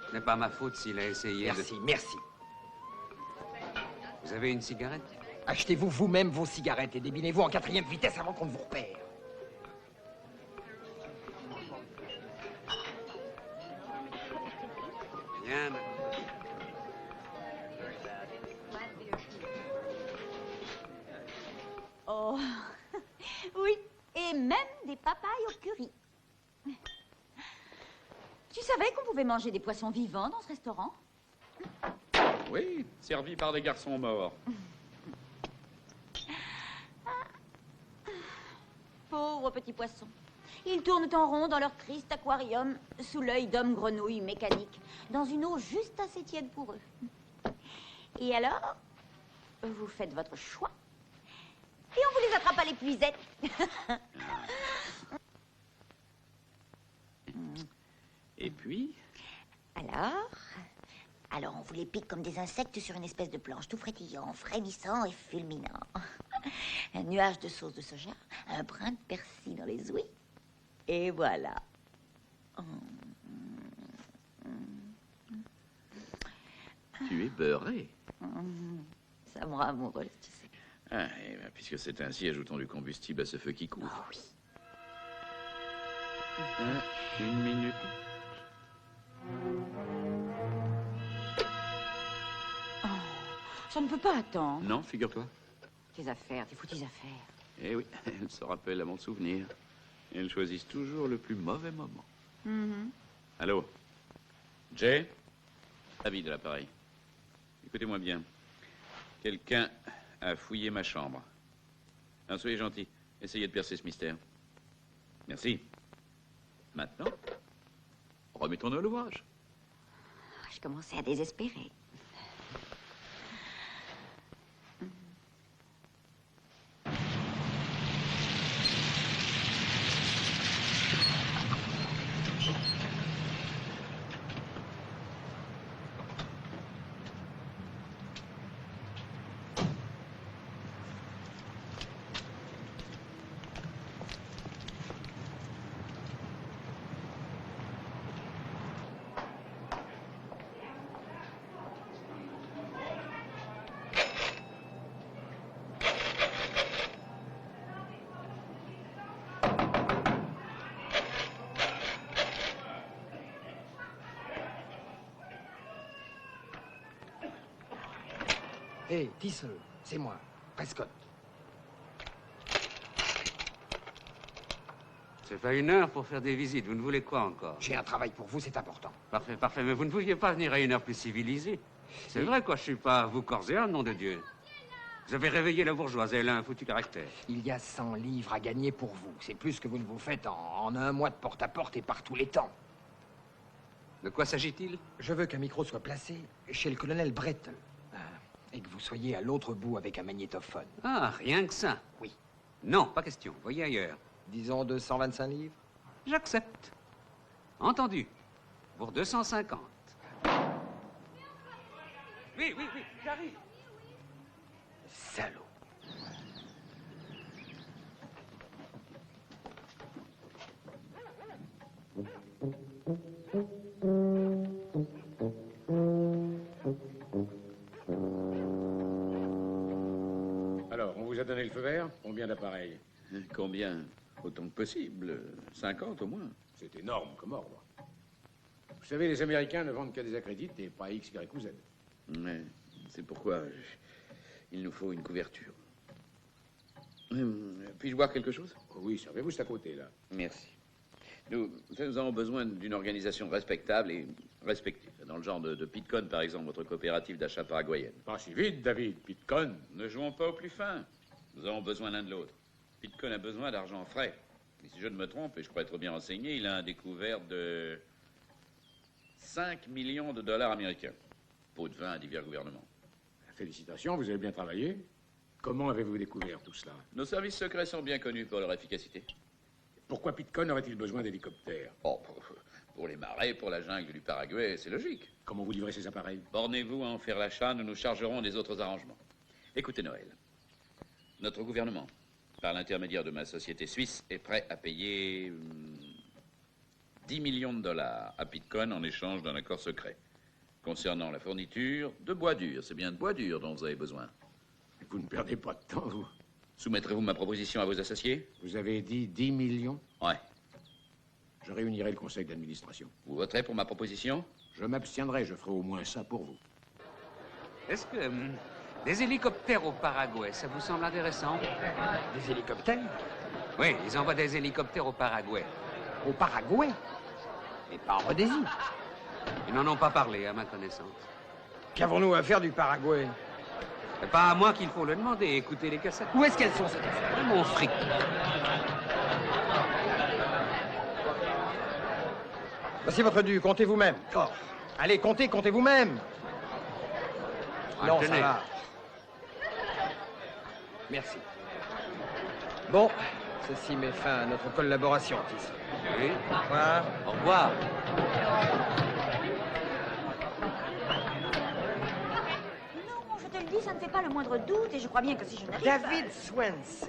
Speaker 7: Ce n'est pas ma faute s'il a essayé
Speaker 12: Merci, merci.
Speaker 7: Vous avez une cigarette?
Speaker 12: Achetez-vous vous-même vos cigarettes et débinez-vous en 4e vitesse avant qu'on ne vous repère.
Speaker 7: Bien, madame.
Speaker 10: Oh, oui, et même des papayes au curry. Tu savais qu'on pouvait manger des poissons vivants dans ce restaurant?
Speaker 6: Oui, servi par des garçons morts.
Speaker 10: Pauvres petits poissons. Ils tournent en rond dans leur triste aquarium, sous l'œil d'hommes grenouilles mécaniques, dans une eau juste assez tiède pour eux. Et alors, vous faites votre choix. Et on vous les attrape à l'épuisette.
Speaker 6: Et puis?
Speaker 10: Alors on vous les pique comme des insectes sur une espèce de planche, tout frétillant, frémissant et fulminant. Un nuage de sauce de soja, un brin de persil dans les ouïes. Et voilà.
Speaker 6: Tu es beurré.
Speaker 10: Ça me rend amoureuse, tu sais.
Speaker 6: Ah, et ben, puisque c'est ainsi, ajoutons du combustible à ce feu qui court.
Speaker 10: Oh oui.
Speaker 6: Une minute.
Speaker 10: Oh, ça ne peut pas attendre.
Speaker 6: Non, figure-toi.
Speaker 10: Tes affaires, tes foutues affaires.
Speaker 6: Eh oui, elles se rappellent à mon souvenir. Et elles choisissent toujours le plus mauvais moment. Allô? Jay? Avis de l'appareil. Écoutez-moi bien. Quelqu'un a fouillé ma chambre. Alors, soyez gentil. Essayez de percer ce mystère. Merci. Maintenant, remettons-nous à l'ouvrage.
Speaker 10: Je commençais à désespérer.
Speaker 12: Hé, Tissot, c'est moi, Prescott.
Speaker 7: C'est pas une heure pour faire des visites. Vous ne voulez quoi encore?
Speaker 12: J'ai un travail pour vous, c'est important.
Speaker 7: Parfait, parfait. Mais vous ne pouviez pas venir à une heure plus civilisée. C'est vrai, quoi. Je suis pas à vous corps et âme, nom de Dieu. Vous avez réveillé la bourgeoise. Elle a un foutu caractère.
Speaker 12: Il y a 100 livres à gagner pour vous. C'est plus que vous ne vous faites en un mois de porte-à-porte et par tous les temps.
Speaker 7: De quoi s'agit-il?
Speaker 12: Je veux qu'un micro soit placé chez le colonel Brettel. Et que vous soyez à l'autre bout avec un magnétophone.
Speaker 7: Ah, rien que ça?
Speaker 12: Oui.
Speaker 7: Non, pas question. Voyez ailleurs.
Speaker 12: Disons 225 livres.
Speaker 7: J'accepte. Entendu. Pour 250. Oui, j'arrive.
Speaker 12: Salaud.
Speaker 11: Alors, on vous a donné le feu vert? Combien d'appareils?
Speaker 6: Combien? Autant que possible. 50 au moins.
Speaker 11: C'est énorme comme ordre. Vous savez, les Américains ne vendent qu'à des accrédites et pas à X, Y ou Z.
Speaker 6: Mais c'est pourquoi il nous faut une couverture. Puis-je boire quelque chose?
Speaker 11: Oui, servez-vous, c'est à côté, là.
Speaker 6: Merci. Nous avons besoin d'une organisation respectable et respectée. Dans le genre de Pitcon, par exemple, votre coopérative d'achat paraguayenne.
Speaker 11: Pas si vite, David. Pitcon.
Speaker 6: Ne jouons pas au plus fin. Nous avons besoin l'un de l'autre. Pitcon a besoin d'argent frais. Et si je ne me trompe, et je crois être bien renseigné, il a un découvert de 5 millions de dollars américains. Pot de vin à divers gouvernements.
Speaker 11: Félicitations, vous avez bien travaillé. Comment avez-vous découvert tout cela?
Speaker 6: Nos services secrets sont bien connus pour leur efficacité.
Speaker 11: Pourquoi Pitcon aurait-il besoin d'hélicoptères?
Speaker 6: Oh, pour les marais, pour la jungle du Paraguay, c'est logique.
Speaker 11: Comment vous livrez ces appareils?
Speaker 6: Bornez-vous à en faire l'achat, nous nous chargerons des autres arrangements. Écoutez, Noël. Notre gouvernement, par l'intermédiaire de ma société suisse, est prêt à payer 10 millions de dollars à Pitcon en échange d'un accord secret. Concernant la fourniture de bois dur, c'est bien de bois dur dont vous avez besoin.
Speaker 11: Vous ne perdez pas de temps, vous.
Speaker 6: Soumettrez-vous ma proposition à vos associés?
Speaker 11: Vous avez dit 10 millions?
Speaker 6: Ouais.
Speaker 11: Je réunirai le conseil d'administration.
Speaker 6: Vous voterez pour ma proposition?
Speaker 11: Je m'abstiendrai, je ferai au moins ça pour vous.
Speaker 7: Est-ce que des hélicoptères au Paraguay, ça vous semble intéressant?
Speaker 12: Des hélicoptères?
Speaker 7: Oui, ils envoient des hélicoptères au Paraguay.
Speaker 12: Au Paraguay? Mais pas en Rhodésie.
Speaker 7: Ils n'en ont pas parlé, à ma connaissance.
Speaker 12: Qu'avons-nous à faire du Paraguay?
Speaker 7: C'est pas à moi qu'il faut le demander. Écoutez les cassettes.
Speaker 12: Où est-ce qu'elles sont, ces cassettes?
Speaker 7: Mon fric.
Speaker 12: Voici votre dû, comptez vous-même. Oh. Allez, comptez vous-même. Non, ça va. Merci. Bon, ceci met fin à notre collaboration, Otis.
Speaker 7: Oui.
Speaker 12: Au revoir.
Speaker 7: Au revoir.
Speaker 10: Non, je te le dis, ça ne fait pas le moindre doute et je crois bien que si je n'arrive pas...
Speaker 12: David Swansea.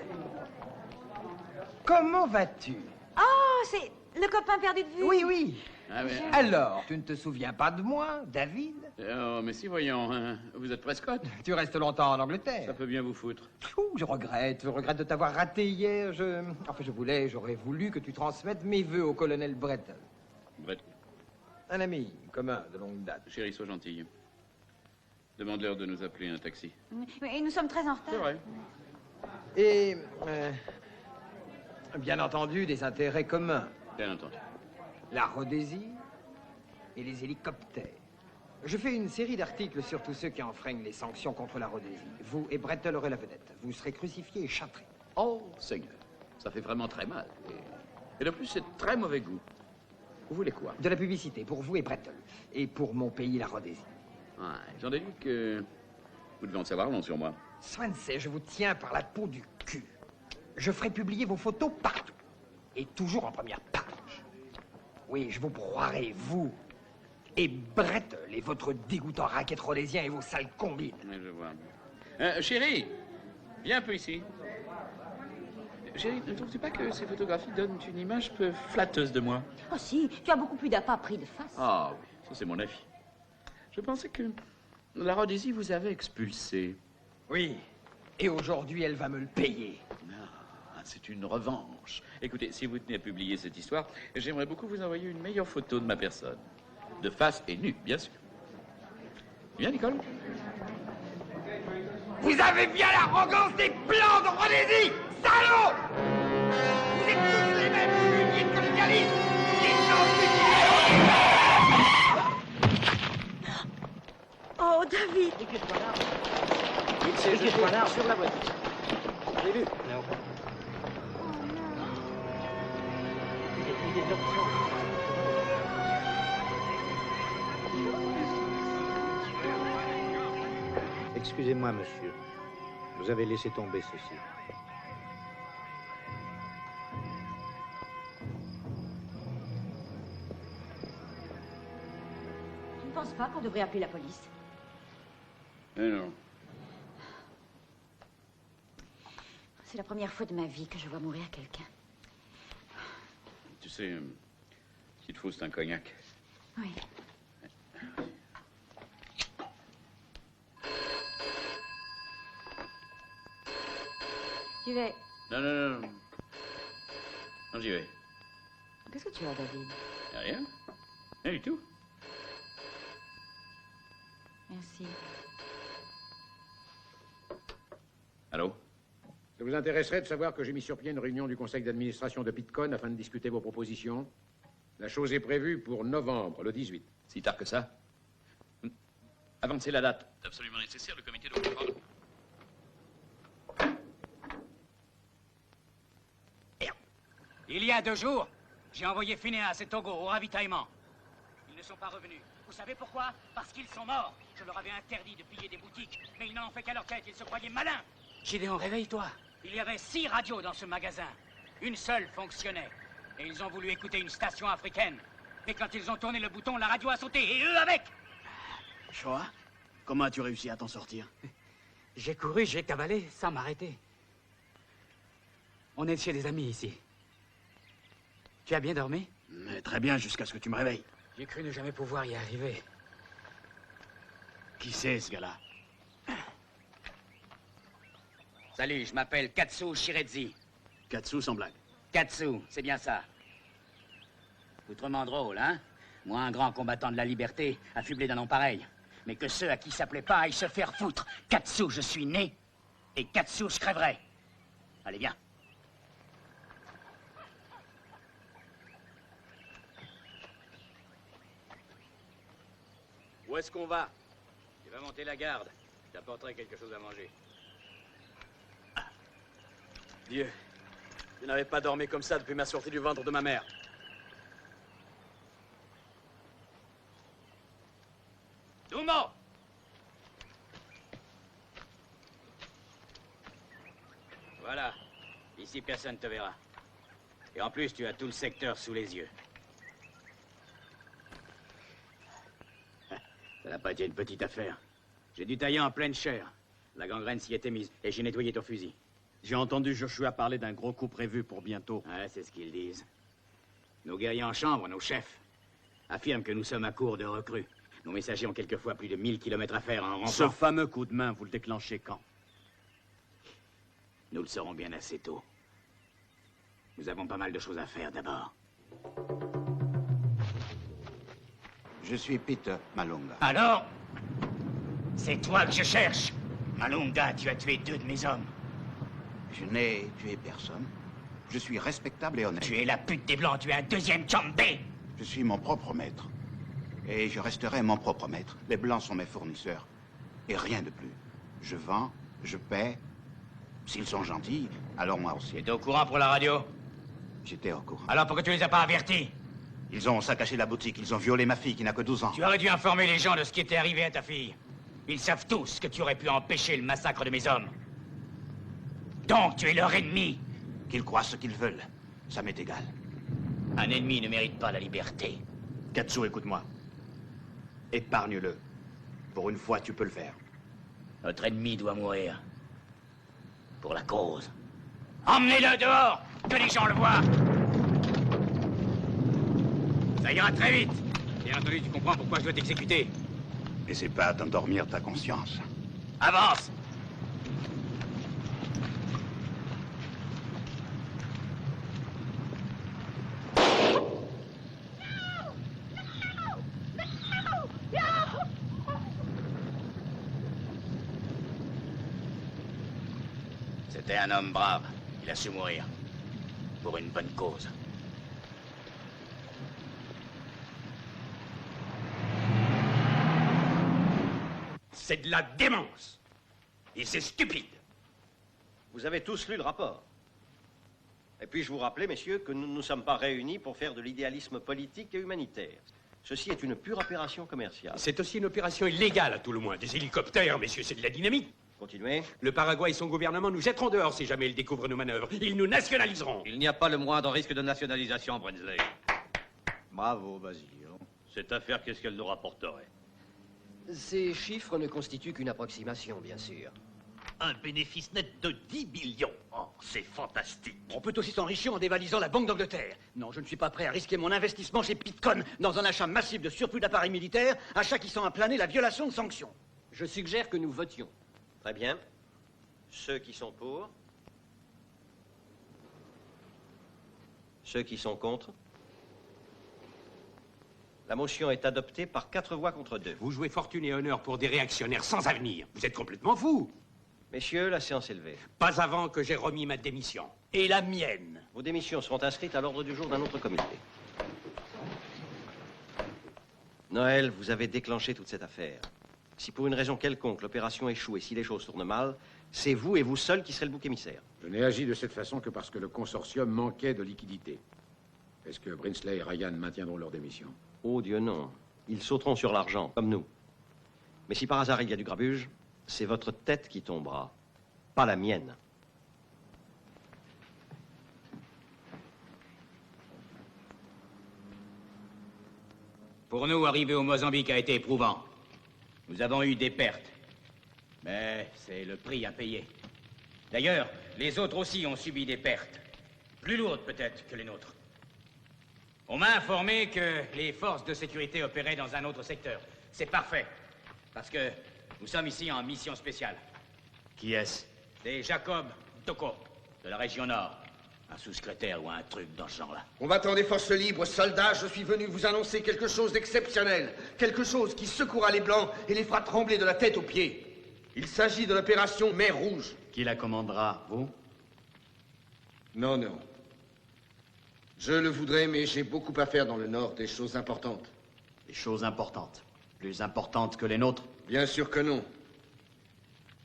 Speaker 12: Comment vas-tu?
Speaker 10: Oh, c'est le copain perdu de vue.
Speaker 12: Oui, oui.
Speaker 6: Ah, mais...
Speaker 12: Alors, tu ne te souviens pas de moi, David?
Speaker 6: Oh, mais si, voyons, hein, vous êtes Prescott.
Speaker 12: Tu restes longtemps en Angleterre.
Speaker 6: Ça peut bien vous foutre.
Speaker 12: Ouh, je regrette de t'avoir raté hier. J'aurais voulu que tu transmettes mes vœux au colonel Brettel.
Speaker 6: Brettel.
Speaker 12: Un ami commun de longue date.
Speaker 6: Chérie, sois gentille. Demande-leur de nous appeler un taxi.
Speaker 10: Et nous sommes très en retard.
Speaker 6: C'est vrai.
Speaker 12: Et, bien entendu, des intérêts communs.
Speaker 6: Bien entendu.
Speaker 12: La Rhodésie et les hélicoptères. Je fais une série d'articles sur tous ceux qui enfreignent les sanctions contre la Rhodésie. Vous et Brettel aurez la vedette. Vous serez crucifiés et châtrés.
Speaker 6: Oh, Seigneur. Ça fait vraiment très mal. Et de plus, c'est de très mauvais goût. Vous voulez quoi?
Speaker 12: De la publicité pour vous et Brettel. Et pour mon pays, la Rhodésie.
Speaker 6: Ouais, j'en déduis que vous devez en savoir long sur moi.
Speaker 12: Swansea, je vous tiens par la peau du cul. Je ferai publier vos photos partout. Et toujours en première page. Oui, je vous broierai, vous et Brettel et votre dégoûtant racket rhodésien et vos sales combines.
Speaker 6: Oui, je vois. Chérie, viens un peu ici. Chérie, ne trouves-tu pas que ces photographies donnent une image peu flatteuse de moi?
Speaker 10: Oh si, tu as beaucoup plus d'appât pris de face.
Speaker 6: Ah oui, ça c'est mon avis. Je pensais que la Rhodésie vous avait expulsé.
Speaker 12: Oui, et aujourd'hui elle va me le payer.
Speaker 6: Ah, c'est une revanche. Écoutez, si vous tenez à publier cette histoire, j'aimerais beaucoup vous envoyer une meilleure photo de ma personne. De face et nue, bien sûr. Bien, Nicole?
Speaker 3: Vous avez bien l'arrogance des plans de Rhodésie, salauds! Vous êtes tous les mêmes fumiers de colonialisme!
Speaker 10: Oh, David!
Speaker 3: Il s'est là sur la voiture. J'ai vu.
Speaker 18: Excusez-moi, monsieur. Vous avez laissé tomber ceci.
Speaker 10: Je ne pense pas qu'on devrait appeler la police.
Speaker 6: Non.
Speaker 10: C'est la première fois de ma vie que je vois mourir quelqu'un.
Speaker 6: Tu sais, s'il te faut, c'est un cognac.
Speaker 10: Oui. J'y vais.
Speaker 6: Non. Non, j'y vais.
Speaker 10: Qu'est-ce que tu as, David?
Speaker 6: Rien. Rien du tout.
Speaker 10: Merci.
Speaker 6: Allô?
Speaker 11: Ça vous intéresserait de savoir que j'ai mis sur pied une réunion du conseil d'administration de Pitcon afin de discuter vos propositions? La chose est prévue pour novembre, le 18.
Speaker 6: Si tard que ça? Avancez la date. C'est absolument nécessaire, le comité doit comprendre.
Speaker 7: Il y a 2 jours, j'ai envoyé Phineas et Togo au ravitaillement. Ils ne sont pas revenus. Vous savez pourquoi? Parce qu'ils sont morts. Je leur avais interdit de piller des boutiques, mais ils n'en ont fait qu'à leur tête. Ils se croyaient malins. Gédéon, réveille-toi. Il y avait 6 radios dans ce magasin. Une seule fonctionnait. Et ils ont voulu écouter une station africaine. Et quand ils ont tourné le bouton, la radio a sauté, et eux avec.
Speaker 1: Shoah, comment as-tu réussi à t'en sortir?
Speaker 7: J'ai couru, j'ai cavalé, sans m'arrêter. On est chez des amis ici. Tu as bien dormi?
Speaker 1: Mais très bien, jusqu'à ce que tu me réveilles.
Speaker 7: J'ai cru ne jamais pouvoir y arriver.
Speaker 1: Qui c'est, ce gars-là?
Speaker 7: Salut, je m'appelle Katsu Shirezi.
Speaker 1: Katsu, sans blague.
Speaker 7: Katsu, c'est bien ça. Outrement drôle, hein? Moi, un grand combattant de la liberté, affublé d'un nom pareil. Mais que ceux à qui ça plaît pas aillent se faire foutre. Katsu, je suis né. Et Katsu, je crèverai. Allez, viens.
Speaker 1: Où est-ce qu'on va?
Speaker 7: Tu vas monter la garde. Je t'apporterai quelque chose à manger.
Speaker 1: Dieu, je n'avais pas dormi comme ça depuis ma sortie du ventre de ma mère.
Speaker 7: Doumo! Voilà. Ici, personne ne te verra. Et en plus, tu as tout le secteur sous les yeux.
Speaker 1: Ça n'a pas été une petite affaire. J'ai dû tailler en pleine chair. La gangrène s'y était mise et j'ai nettoyé ton fusil. J'ai entendu Joshua parler d'un gros coup prévu pour bientôt.
Speaker 7: Ouais, c'est ce qu'ils disent. Nos guerriers en chambre, nos chefs, affirment que nous sommes à court de recrues. Nos messagers ont quelquefois plus de 1000 kilomètres à faire en renfort.
Speaker 1: Ce fameux coup de main, vous le déclenchez quand?
Speaker 7: Nous le saurons bien assez tôt. Nous avons pas mal de choses à faire d'abord.
Speaker 16: Je suis Peter Malunga.
Speaker 7: Alors? C'est toi que je cherche. Malunga, tu as tué 2 de mes hommes.
Speaker 16: Je n'ai tué personne. Je suis respectable et honnête.
Speaker 7: Tu es la pute des Blancs, tu es un 2e Tchambé.
Speaker 16: Je suis mon propre maître. Et je resterai mon propre maître. Les Blancs sont mes fournisseurs. Et rien de plus. Je vends, je paie. S'ils sont gentils, alors moi aussi.
Speaker 7: Tu étais au courant pour la radio?
Speaker 16: J'étais au courant.
Speaker 7: Alors pourquoi tu les as pas avertis?
Speaker 16: Ils ont saccagé la boutique, ils ont violé ma fille qui n'a que 12 ans.
Speaker 7: Tu aurais dû informer les gens de ce qui était arrivé à ta fille. Ils savent tous que tu aurais pu empêcher le massacre de mes hommes. Donc tu es leur ennemi.
Speaker 16: Qu'ils croient ce qu'ils veulent, ça m'est égal.
Speaker 7: Un ennemi ne mérite pas la liberté.
Speaker 1: Katsu, écoute-moi. Épargne-le. Pour une fois, tu peux le faire.
Speaker 7: Notre ennemi doit mourir. Pour la cause. Emmenez-le dehors, que les gens le voient. Ça ira très vite. Bien entendu, tu comprends pourquoi je dois t'exécuter.
Speaker 16: N'essaie pas d'endormir ta conscience.
Speaker 7: Avance! C'était un homme brave. Il a su mourir. Pour une bonne cause.
Speaker 1: C'est de la démence. Et c'est stupide.
Speaker 19: Vous avez tous lu le rapport. Et puis je vous rappelais, messieurs, que nous ne nous sommes pas réunis pour faire de l'idéalisme politique et humanitaire. Ceci est une pure opération commerciale.
Speaker 1: C'est aussi une opération illégale, à tout le moins. Des hélicoptères, messieurs, c'est de la dynamite.
Speaker 19: Continuez.
Speaker 1: Le Paraguay et son gouvernement nous jetteront dehors si jamais ils découvrent nos manœuvres. Ils nous nationaliseront.
Speaker 19: Il n'y a pas le moindre risque de nationalisation, Brinsley. Bravo, Basilio.
Speaker 3: Cette affaire, qu'est-ce qu'elle nous rapporterait?
Speaker 5: Ces chiffres ne constituent qu'une approximation, bien sûr.
Speaker 3: Un bénéfice net de 10 millions. Oh, c'est fantastique. On peut aussi s'enrichir en dévalisant la Banque d'Angleterre. Non, je ne suis pas prêt à risquer mon investissement chez Pitcon dans un achat massif de surplus d'appareils militaires, achat qui sent à planer la violation de sanctions.
Speaker 5: Je suggère que nous votions.
Speaker 19: Très bien. Ceux qui sont pour. Ceux qui sont contre. La motion est adoptée par 4 voix contre 2.
Speaker 1: Vous jouez fortune et honneur pour des réactionnaires sans avenir. Vous êtes complètement fous.
Speaker 19: Messieurs, la séance est levée.
Speaker 1: Pas avant que j'ai remis ma démission. Et la mienne.
Speaker 19: Vos démissions seront inscrites à l'ordre du jour d'un autre comité. Noël, vous avez déclenché toute cette affaire. Si pour une raison quelconque l'opération échoue et si les choses tournent mal, c'est vous et vous seul qui serez le bouc émissaire.
Speaker 11: Je n'ai agi de cette façon que parce que le consortium manquait de liquidités. Est-ce que Brinsley et Ryan maintiendront leur démission?
Speaker 19: Oh Dieu non. Ils sauteront sur l'argent, comme nous. Mais si par hasard il y a du grabuge, c'est votre tête qui tombera, pas la mienne.
Speaker 7: Pour nous, arriver au Mozambique a été éprouvant. Nous avons eu des pertes. Mais c'est le prix à payer. D'ailleurs, les autres aussi ont subi des pertes. Plus lourdes peut-être que les nôtres. On m'a informé que les forces de sécurité opéraient dans un autre secteur. C'est parfait. Parce que nous sommes ici en mission spéciale.
Speaker 1: Qui est-ce?
Speaker 7: C'est Jacob Toko, de la région Nord. Un sous-secrétaire ou un truc dans ce genre-là.
Speaker 20: Combattant des forces libres, soldats, je suis venu vous annoncer quelque chose d'exceptionnel. Quelque chose qui secouera les Blancs et les fera trembler de la tête aux pieds. Il s'agit de l'opération Mer Rouge.
Speaker 1: Qui la commandera, vous?
Speaker 20: Non, non. Je le voudrais, mais j'ai beaucoup à faire dans le Nord, des choses importantes.
Speaker 1: Des choses importantes? Plus importantes que les nôtres?
Speaker 20: Bien sûr que non.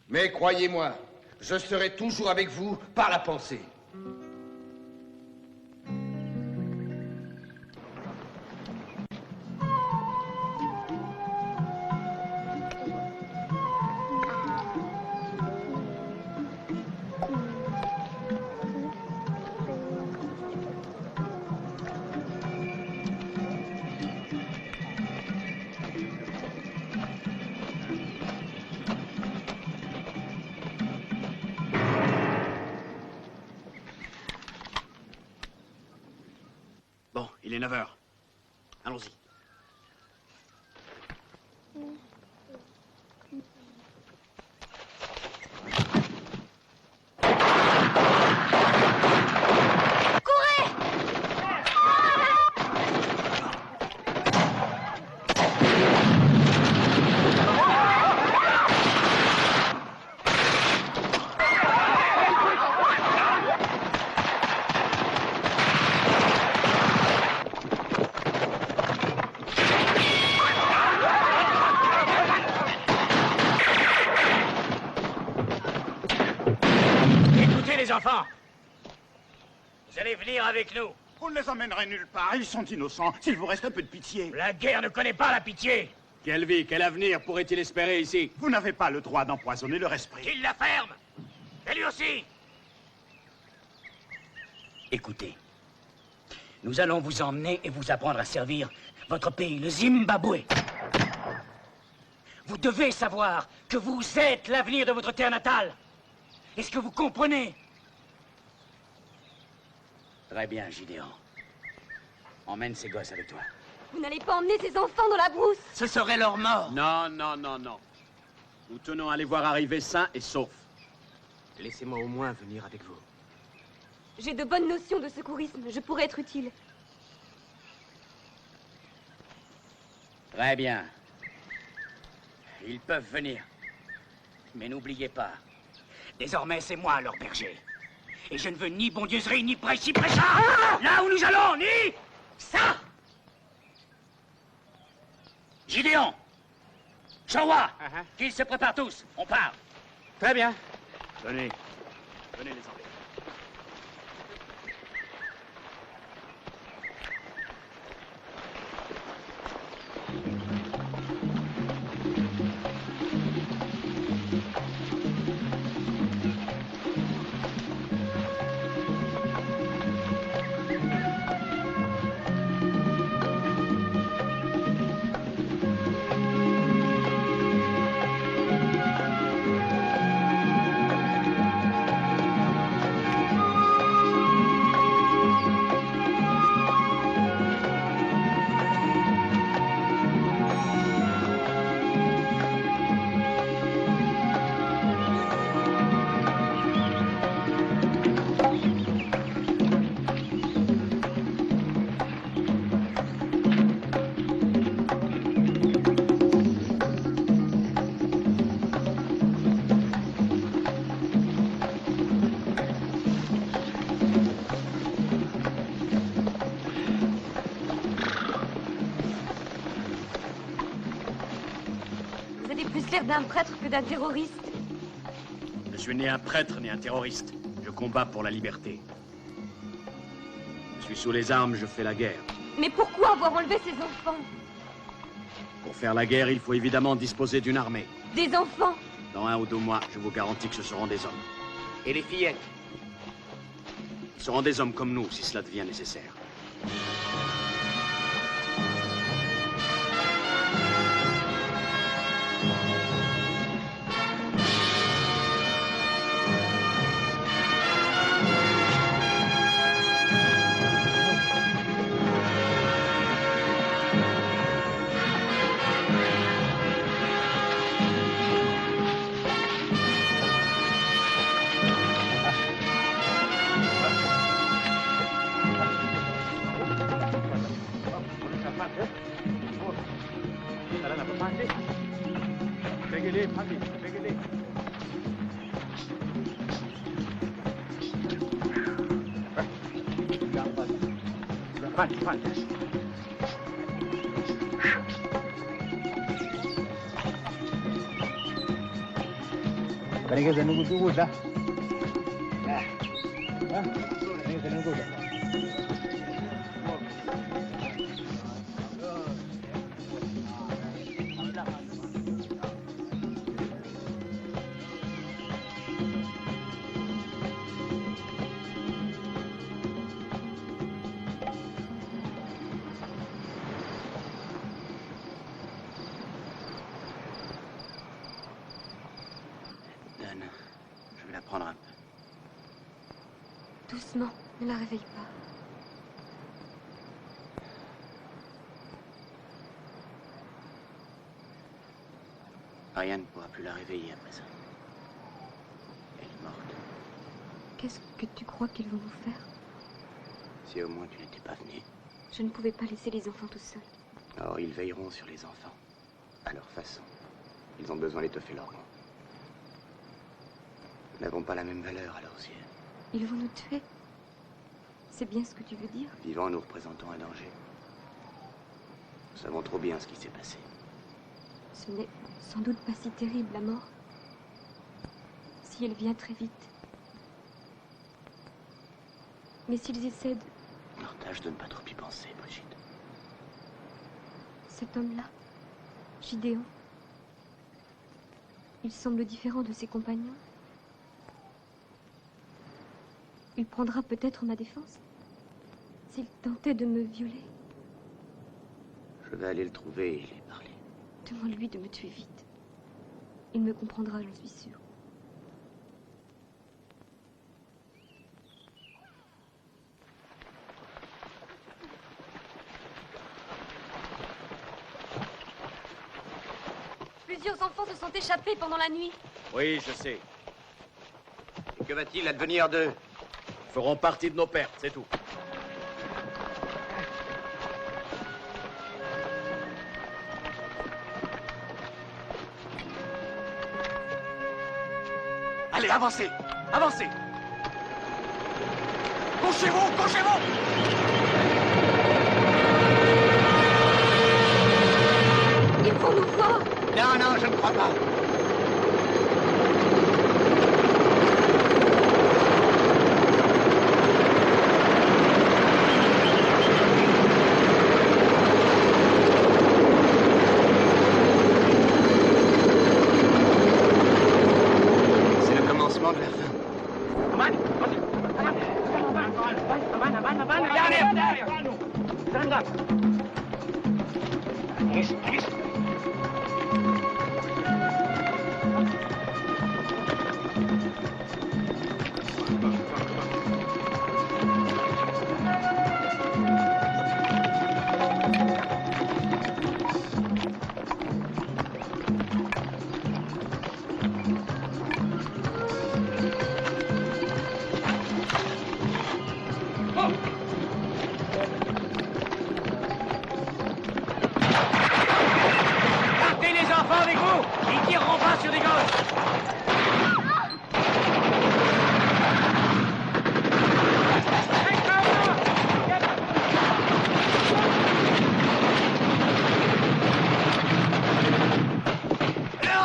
Speaker 20: Mais croyez-moi, je serai toujours avec vous par la pensée.
Speaker 1: Bon, il est 9 heures. Allons-y.
Speaker 3: Les enfants, vous allez venir avec nous.
Speaker 21: On ne les emmènerait nulle part, ils sont innocents. S'il vous reste un peu de pitié.
Speaker 3: La guerre ne connaît pas la pitié.
Speaker 1: Quelle vie, quel avenir pourrait-il espérer ici?
Speaker 21: Vous n'avez pas le droit d'empoisonner leur esprit.
Speaker 3: Qu'il la ferme. Et lui aussi. Écoutez, nous allons vous emmener et vous apprendre à servir votre pays, le Zimbabwe. Vous devez savoir que vous êtes l'avenir de votre terre natale. Est-ce que vous comprenez?
Speaker 7: Très bien, Gideon. Emmène ces gosses avec toi.
Speaker 15: Vous n'allez pas emmener ces enfants dans la brousse.
Speaker 3: Ce serait leur mort.
Speaker 1: Non, non, non, non. Nous tenons à les voir arriver sains et saufs.
Speaker 7: Laissez-moi au moins venir avec vous.
Speaker 15: J'ai de bonnes notions de secourisme. Je pourrais être utile.
Speaker 7: Très bien. Ils peuvent venir. Mais n'oubliez pas,
Speaker 3: désormais c'est moi leur berger. Et je ne veux ni bondieuserie, ni prêchard. Là où nous allons, ni ça. Gideon, Shawa, qu'ils se préparent tous. On part.
Speaker 1: Très bien. Venez. Venez les emmener.
Speaker 15: faire d'un prêtre que d'un terroriste?
Speaker 1: Je suis ni un prêtre ni un terroriste. Je combats pour la liberté. Je suis sous les armes, je fais la guerre.
Speaker 15: Mais pourquoi avoir enlevé ces enfants?
Speaker 1: Pour faire la guerre, il faut évidemment disposer d'une armée.
Speaker 15: Des enfants?
Speaker 1: Dans 1 ou 2 mois, je vous garantis que ce seront des hommes.
Speaker 20: Et les fillettes?
Speaker 1: Ils seront des hommes comme nous, si cela devient nécessaire.
Speaker 7: Je vais la prendre un peu.
Speaker 15: Doucement, ne la réveille pas.
Speaker 7: Rien ne pourra plus la réveiller à présent. Elle est morte.
Speaker 15: Qu'est-ce que tu crois qu'ils vont nous faire?
Speaker 7: Si au moins tu n'étais pas venu.
Speaker 15: Je ne pouvais pas laisser les enfants tout seuls.
Speaker 7: Or, ils veilleront sur les enfants. À leur façon. Ils ont besoin d'étoffer leur rang. Nous n'avons pas la même valeur à leurs yeux.
Speaker 15: Ils vont nous tuer? C'est bien ce que tu veux dire?
Speaker 7: Vivants, nous représentons un danger. Nous savons trop bien ce qui s'est passé.
Speaker 15: Ce n'est sans doute pas si terrible, la mort. Si elle vient très vite. Mais s'ils essaient de...
Speaker 7: Alors tâche de ne pas trop y penser, Brigitte.
Speaker 15: Cet homme-là, Gideon, il semble différent de ses compagnons. Il prendra peut-être ma défense s'il tentait de me violer.
Speaker 7: Je vais aller le trouver et lui parler.
Speaker 15: Demande-lui de me tuer vite. Il me comprendra, j'en suis sûre. Plusieurs enfants se sont échappés pendant la nuit.
Speaker 1: Oui, je sais.
Speaker 20: Et que va-t-il advenir d'eux?
Speaker 1: Ils feront partie de nos pertes, c'est tout. Allez, avancez! Avancez! Couchez-vous! Couchez-vous!
Speaker 15: Ils vont nous voir!
Speaker 20: Non, non, je ne crois pas.
Speaker 7: C'est le commencement de la fin.
Speaker 3: Partez les enfants avec vous! Ils tireront pas sur des gosses!
Speaker 20: Non,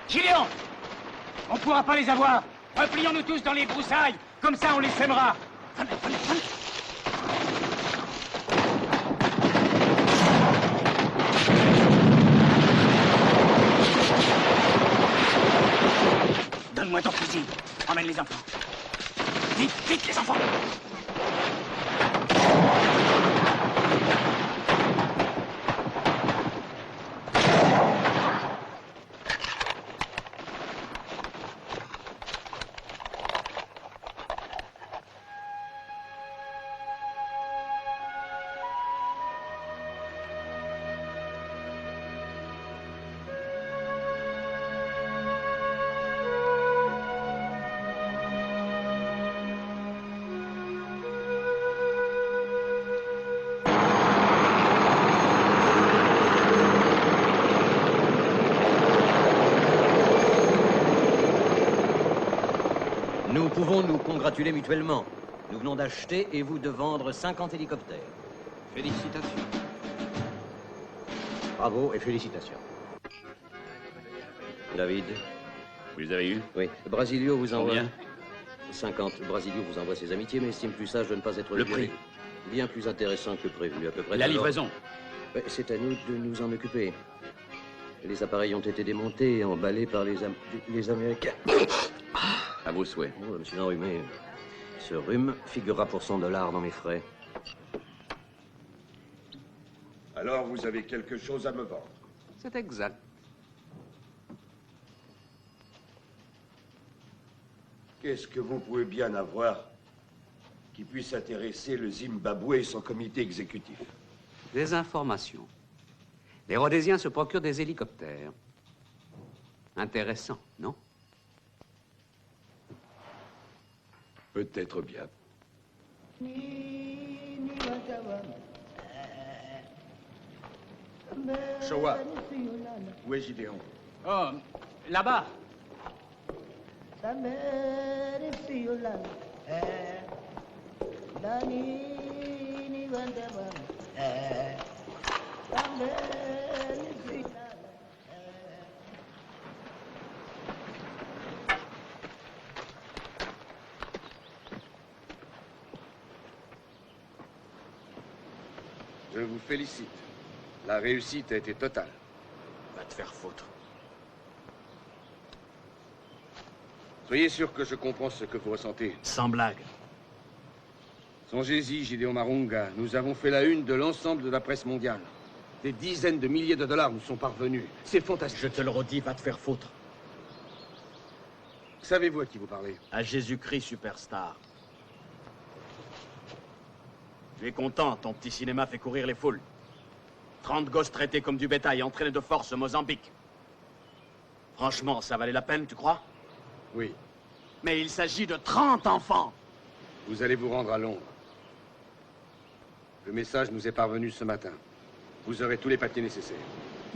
Speaker 3: Gideon! On pourra pas les avoir. Replions-nous tous dans les broussailles. Comme ça, on les sèmera. Donne-moi ton fusil. Emmène les enfants. Vite, vite, les enfants!
Speaker 14: Nous pouvons nous congratuler mutuellement. Nous venons d'acheter et vous de vendre 50 hélicoptères.
Speaker 19: Félicitations. Bravo et félicitations. David.
Speaker 6: Vous les avez eus?
Speaker 19: Oui. Brasilio vous envoie...
Speaker 6: Combien?
Speaker 19: 50. Brasilio vous envoie ses amitiés, mais estime plus sage de ne pas être...
Speaker 6: Le
Speaker 19: viré.
Speaker 6: prix?
Speaker 19: Bien plus intéressant que prévu, à peu près.
Speaker 6: La livraison?
Speaker 19: C'est à nous de nous en occuper. Les appareils ont été démontés et emballés par les Américains.
Speaker 6: À vos souhaits.
Speaker 19: Oh, monsieur enrhumé. Ce rhume figurera pour $100 dans mes frais.
Speaker 4: Alors, vous avez quelque chose à me vendre?
Speaker 7: C'est exact.
Speaker 4: Qu'est-ce que vous pouvez bien avoir qui puisse intéresser le Zimbabwe et son comité exécutif?
Speaker 7: Des informations. Les Rhodésiens se procurent des hélicoptères. Intéressant, non?
Speaker 4: Peut-être bien.
Speaker 1: Showa, où est Gideon?
Speaker 3: Oh, là-bas.
Speaker 4: Je vous félicite. La réussite a été totale.
Speaker 1: Va te faire foutre.
Speaker 4: Soyez sûr que je comprends ce que vous ressentez.
Speaker 1: Sans blague.
Speaker 4: Songez-y, Gideon Marunga, nous avons fait la une de l'ensemble de la presse mondiale. Des dizaines de milliers de dollars nous sont parvenus. C'est fantastique.
Speaker 1: Je te le redis, va te faire foutre.
Speaker 4: Savez-vous à qui vous parlez?
Speaker 1: À Jésus-Christ Superstar. Tu es content, ton petit cinéma fait courir les foules. 30 gosses traités comme du bétail, entraînés de force au Mozambique. Franchement, ça valait la peine, tu crois?
Speaker 4: Oui.
Speaker 1: Mais il s'agit de 30 enfants.
Speaker 4: Vous allez vous rendre à Londres. Le message nous est parvenu ce matin. Vous aurez tous les papiers nécessaires.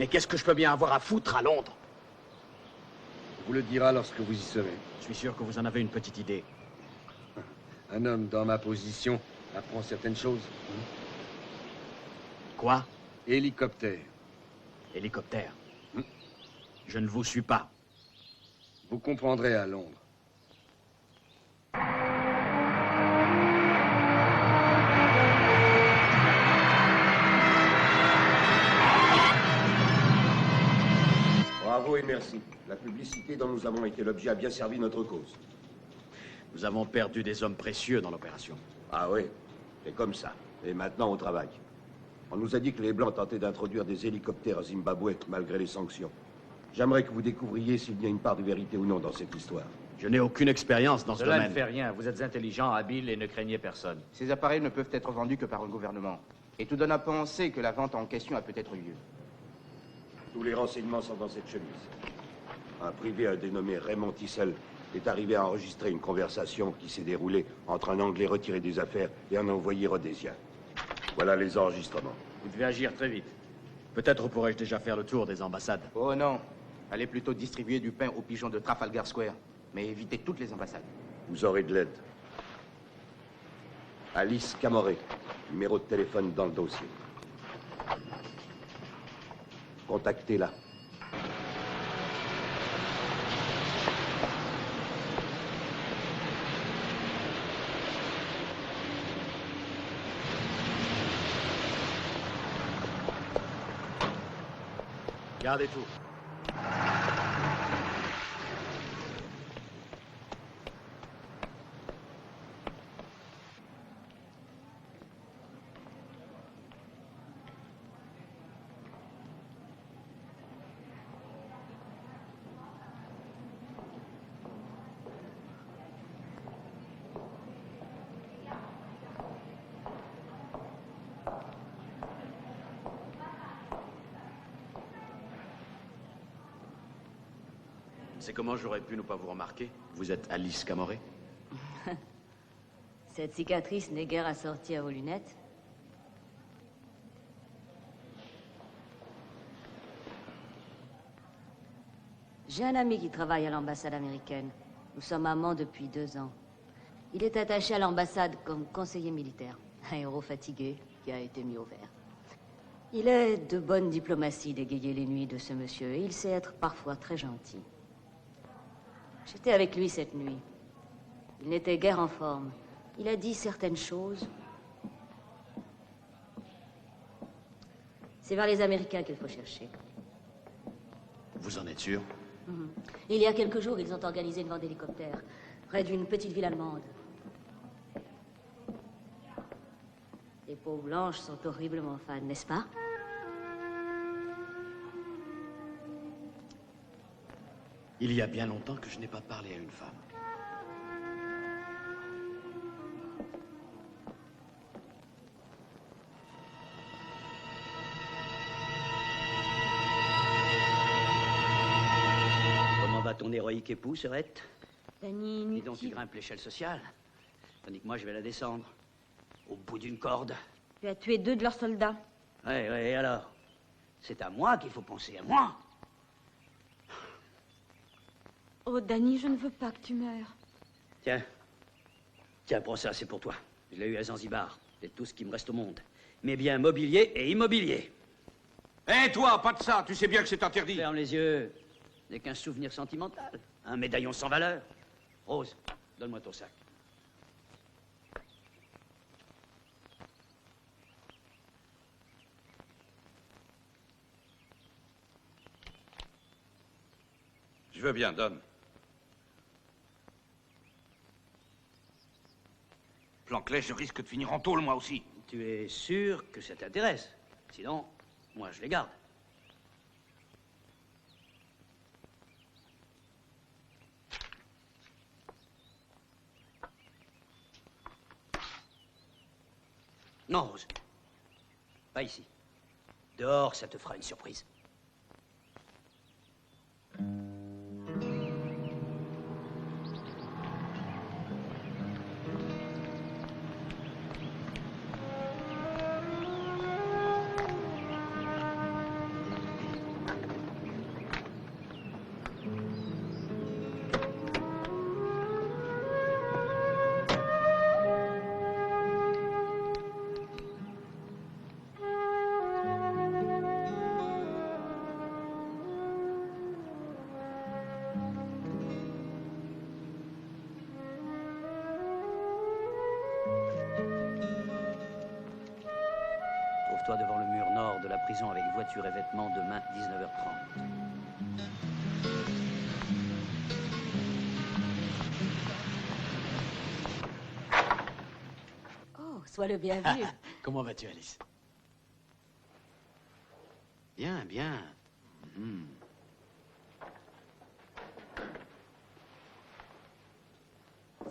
Speaker 1: Mais qu'est-ce que je peux bien avoir à foutre à Londres?
Speaker 4: On vous le dira lorsque vous y serez.
Speaker 1: Je suis sûr que vous en avez une petite idée.
Speaker 4: Un homme dans ma position apprend certaines choses.
Speaker 1: Quoi?
Speaker 4: Hélicoptère.
Speaker 1: Hélicoptère. Je ne vous suis pas.
Speaker 4: Vous comprendrez à Londres. Bravo et merci. La publicité dont nous avons été l'objet a bien servi notre cause.
Speaker 1: Nous avons perdu des hommes précieux dans l'opération.
Speaker 4: Ah oui, c'est comme ça. Et maintenant, au travail. On nous a dit que les Blancs tentaient d'introduire des hélicoptères au Zimbabwe, malgré les sanctions. J'aimerais que vous découvriez s'il y a une part de vérité ou non dans cette histoire.
Speaker 1: Je n'ai aucune expérience dans ce
Speaker 2: Cela
Speaker 1: domaine.
Speaker 2: ne fait rien. Vous êtes intelligent, habile et ne craignez personne.
Speaker 8: Ces appareils ne peuvent être vendus que par le gouvernement. Et tout donne à penser que la vente en question a peut-être eu lieu.
Speaker 4: Tous les renseignements sont dans cette chemise. Un privé dénommé Raymond Tissel est arrivé à enregistrer une conversation qui s'est déroulée entre un Anglais retiré des affaires et un envoyé rhodésien. Voilà les enregistrements.
Speaker 1: Vous devez agir très vite. Peut-être pourrais-je déjà faire le tour des ambassades.
Speaker 8: Oh non. Allez plutôt distribuer du pain aux pigeons de Trafalgar Square, mais évitez toutes les ambassades.
Speaker 4: Vous aurez de l'aide. Alice Camoré, numéro de téléphone dans le dossier. Contactez-la.
Speaker 1: Gardez tout. C'est comment j'aurais pu ne pas vous remarquer? Vous êtes Alice Camoré?
Speaker 9: Cette cicatrice n'est guère assortie à vos lunettes. J'ai un ami qui travaille à l'ambassade américaine. Nous sommes amants depuis 2 ans. Il est attaché à l'ambassade comme conseiller militaire. Un héros fatigué qui a été mis au vert. Il est de bonne diplomatie d'égayer les nuits de ce monsieur et il sait être parfois très gentil. J'étais avec lui cette nuit. Il n'était guère en forme. Il a dit certaines choses. C'est vers les Américains qu'il faut chercher.
Speaker 1: Vous en êtes sûr?
Speaker 9: Il y a quelques jours, ils ont organisé une vente d'hélicoptères près d'une petite ville allemande. Les peaux blanches sont horriblement fans, n'est-ce pas?
Speaker 1: Il y a bien longtemps que je n'ai pas parlé à une femme.
Speaker 3: Comment va ton héroïque époux, Serette?
Speaker 9: Danny,
Speaker 3: Dis donc, tu grimpes l'échelle sociale, tandis que moi, je vais la descendre. Au bout d'une corde.
Speaker 10: Tu as tué 2 de leurs soldats.
Speaker 3: Ouais, et alors? C'est à moi qu'il faut penser, à moi.
Speaker 15: Oh, Danny, je ne veux pas que tu meurs.
Speaker 3: Tiens, prends ça, c'est pour toi. Je l'ai eu à Zanzibar. C'est tout ce qui me reste au monde. Mes biens mobiliers et immobiliers.
Speaker 11: Hé, toi, pas de ça, tu sais bien que c'est interdit.
Speaker 3: Ferme les yeux. N'est qu'un souvenir sentimental. Un médaillon sans valeur. Rose, donne-moi ton sac.
Speaker 6: Je veux bien, donne.
Speaker 11: Planclet, je risque de finir en tôle, moi aussi.
Speaker 3: Tu es sûr que ça t'intéresse? Sinon, moi, je les garde. Non, Rose. Pas ici. Dehors, ça te fera une surprise. Trouve-toi devant le mur nord de la prison avec voiture et vêtements demain, 19h30.
Speaker 9: Oh, sois le bienvenu.
Speaker 1: Comment vas-tu, Alice? Bien, bien.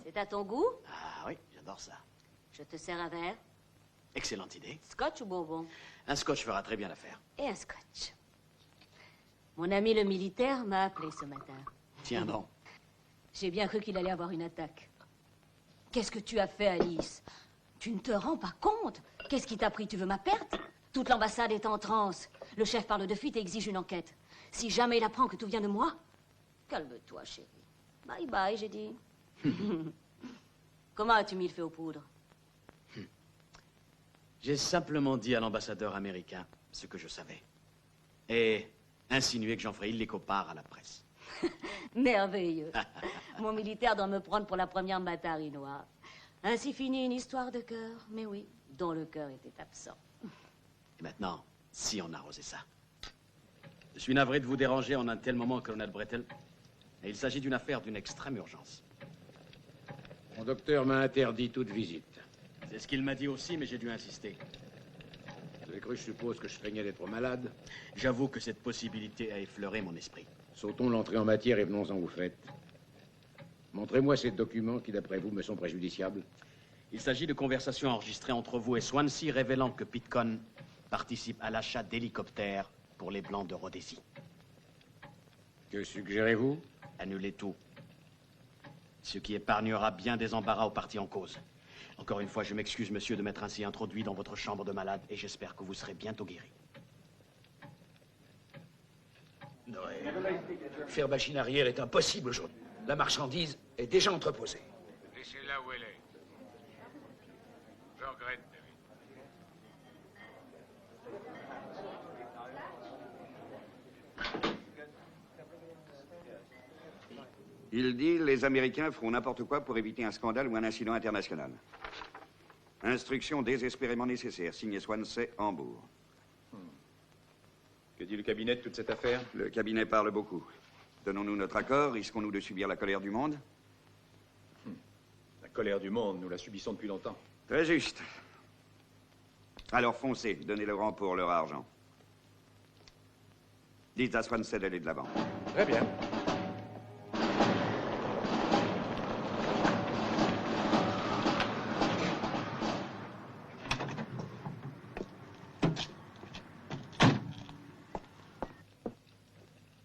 Speaker 9: C'est à ton goût?
Speaker 1: Ah oui, j'adore ça.
Speaker 9: Je te sers un verre.
Speaker 1: Excellente idée.
Speaker 9: Scotch ou bourbon?
Speaker 1: Un scotch fera très bien l'affaire.
Speaker 9: Et un scotch. Mon ami le militaire m'a appelé ce matin.
Speaker 1: Tiens donc.
Speaker 9: J'ai bien cru qu'il allait avoir une attaque. Qu'est-ce que tu as fait, Alice? Tu ne te rends pas compte? Qu'est-ce qui t'a pris? Tu veux ma perte? Toute l'ambassade est en transe. Le chef parle de fuite et exige une enquête. Si jamais il apprend que tout vient de moi, calme-toi, chérie. Bye bye, j'ai dit. Comment as-tu mis le feu aux poudres?
Speaker 1: J'ai simplement dit à l'ambassadeur américain ce que je savais. Et insinué que j'en ferais illico part à la presse.
Speaker 9: Merveilleux. Mon militaire doit me prendre pour la première Matari noire. Ainsi finit une histoire de cœur, mais oui, dont le cœur était absent.
Speaker 1: Et maintenant, si on arrosait ça. Je suis navré de vous déranger en un tel moment, colonel Brettel. Et il s'agit d'une affaire d'une extrême urgence.
Speaker 11: Mon docteur m'a interdit toute visite.
Speaker 1: C'est ce qu'il m'a dit aussi, mais j'ai dû insister.
Speaker 11: Vous avez cru, je suppose, que je craignais d'être malade?
Speaker 1: J'avoue que cette possibilité a effleuré mon esprit.
Speaker 11: Sautons l'entrée en matière et venons-en au fait. Montrez-moi ces documents qui, d'après vous, me sont préjudiciables.
Speaker 1: Il s'agit de conversations enregistrées entre vous et Swansea révélant que Pitcairn participe à l'achat d'hélicoptères pour les Blancs de Rhodésie.
Speaker 11: Que suggérez-vous?
Speaker 1: Annulez tout. Ce qui épargnera bien des embarras aux parties en cause. Encore une fois, je m'excuse, monsieur, de m'être ainsi introduit dans votre chambre de malade et j'espère que vous serez bientôt guéri.
Speaker 3: Noël, faire machine arrière est impossible aujourd'hui. La marchandise est déjà entreposée.
Speaker 11: Laissez-la où elle est. Je regrette, David.
Speaker 13: Il dit les Américains feront n'importe quoi pour éviter un scandale ou un incident international. Instruction désespérément nécessaire, signé Swansea, Hambourg.
Speaker 22: Que dit le cabinet de toute cette affaire?
Speaker 13: Le cabinet parle beaucoup. Donnons-nous notre accord, risquons-nous de subir la colère du monde?
Speaker 22: La colère du monde, nous la subissons depuis longtemps.
Speaker 13: Très juste. Alors foncez, donnez le rang pour leur argent. Dites à Swansea d'aller de l'avant.
Speaker 11: Très bien.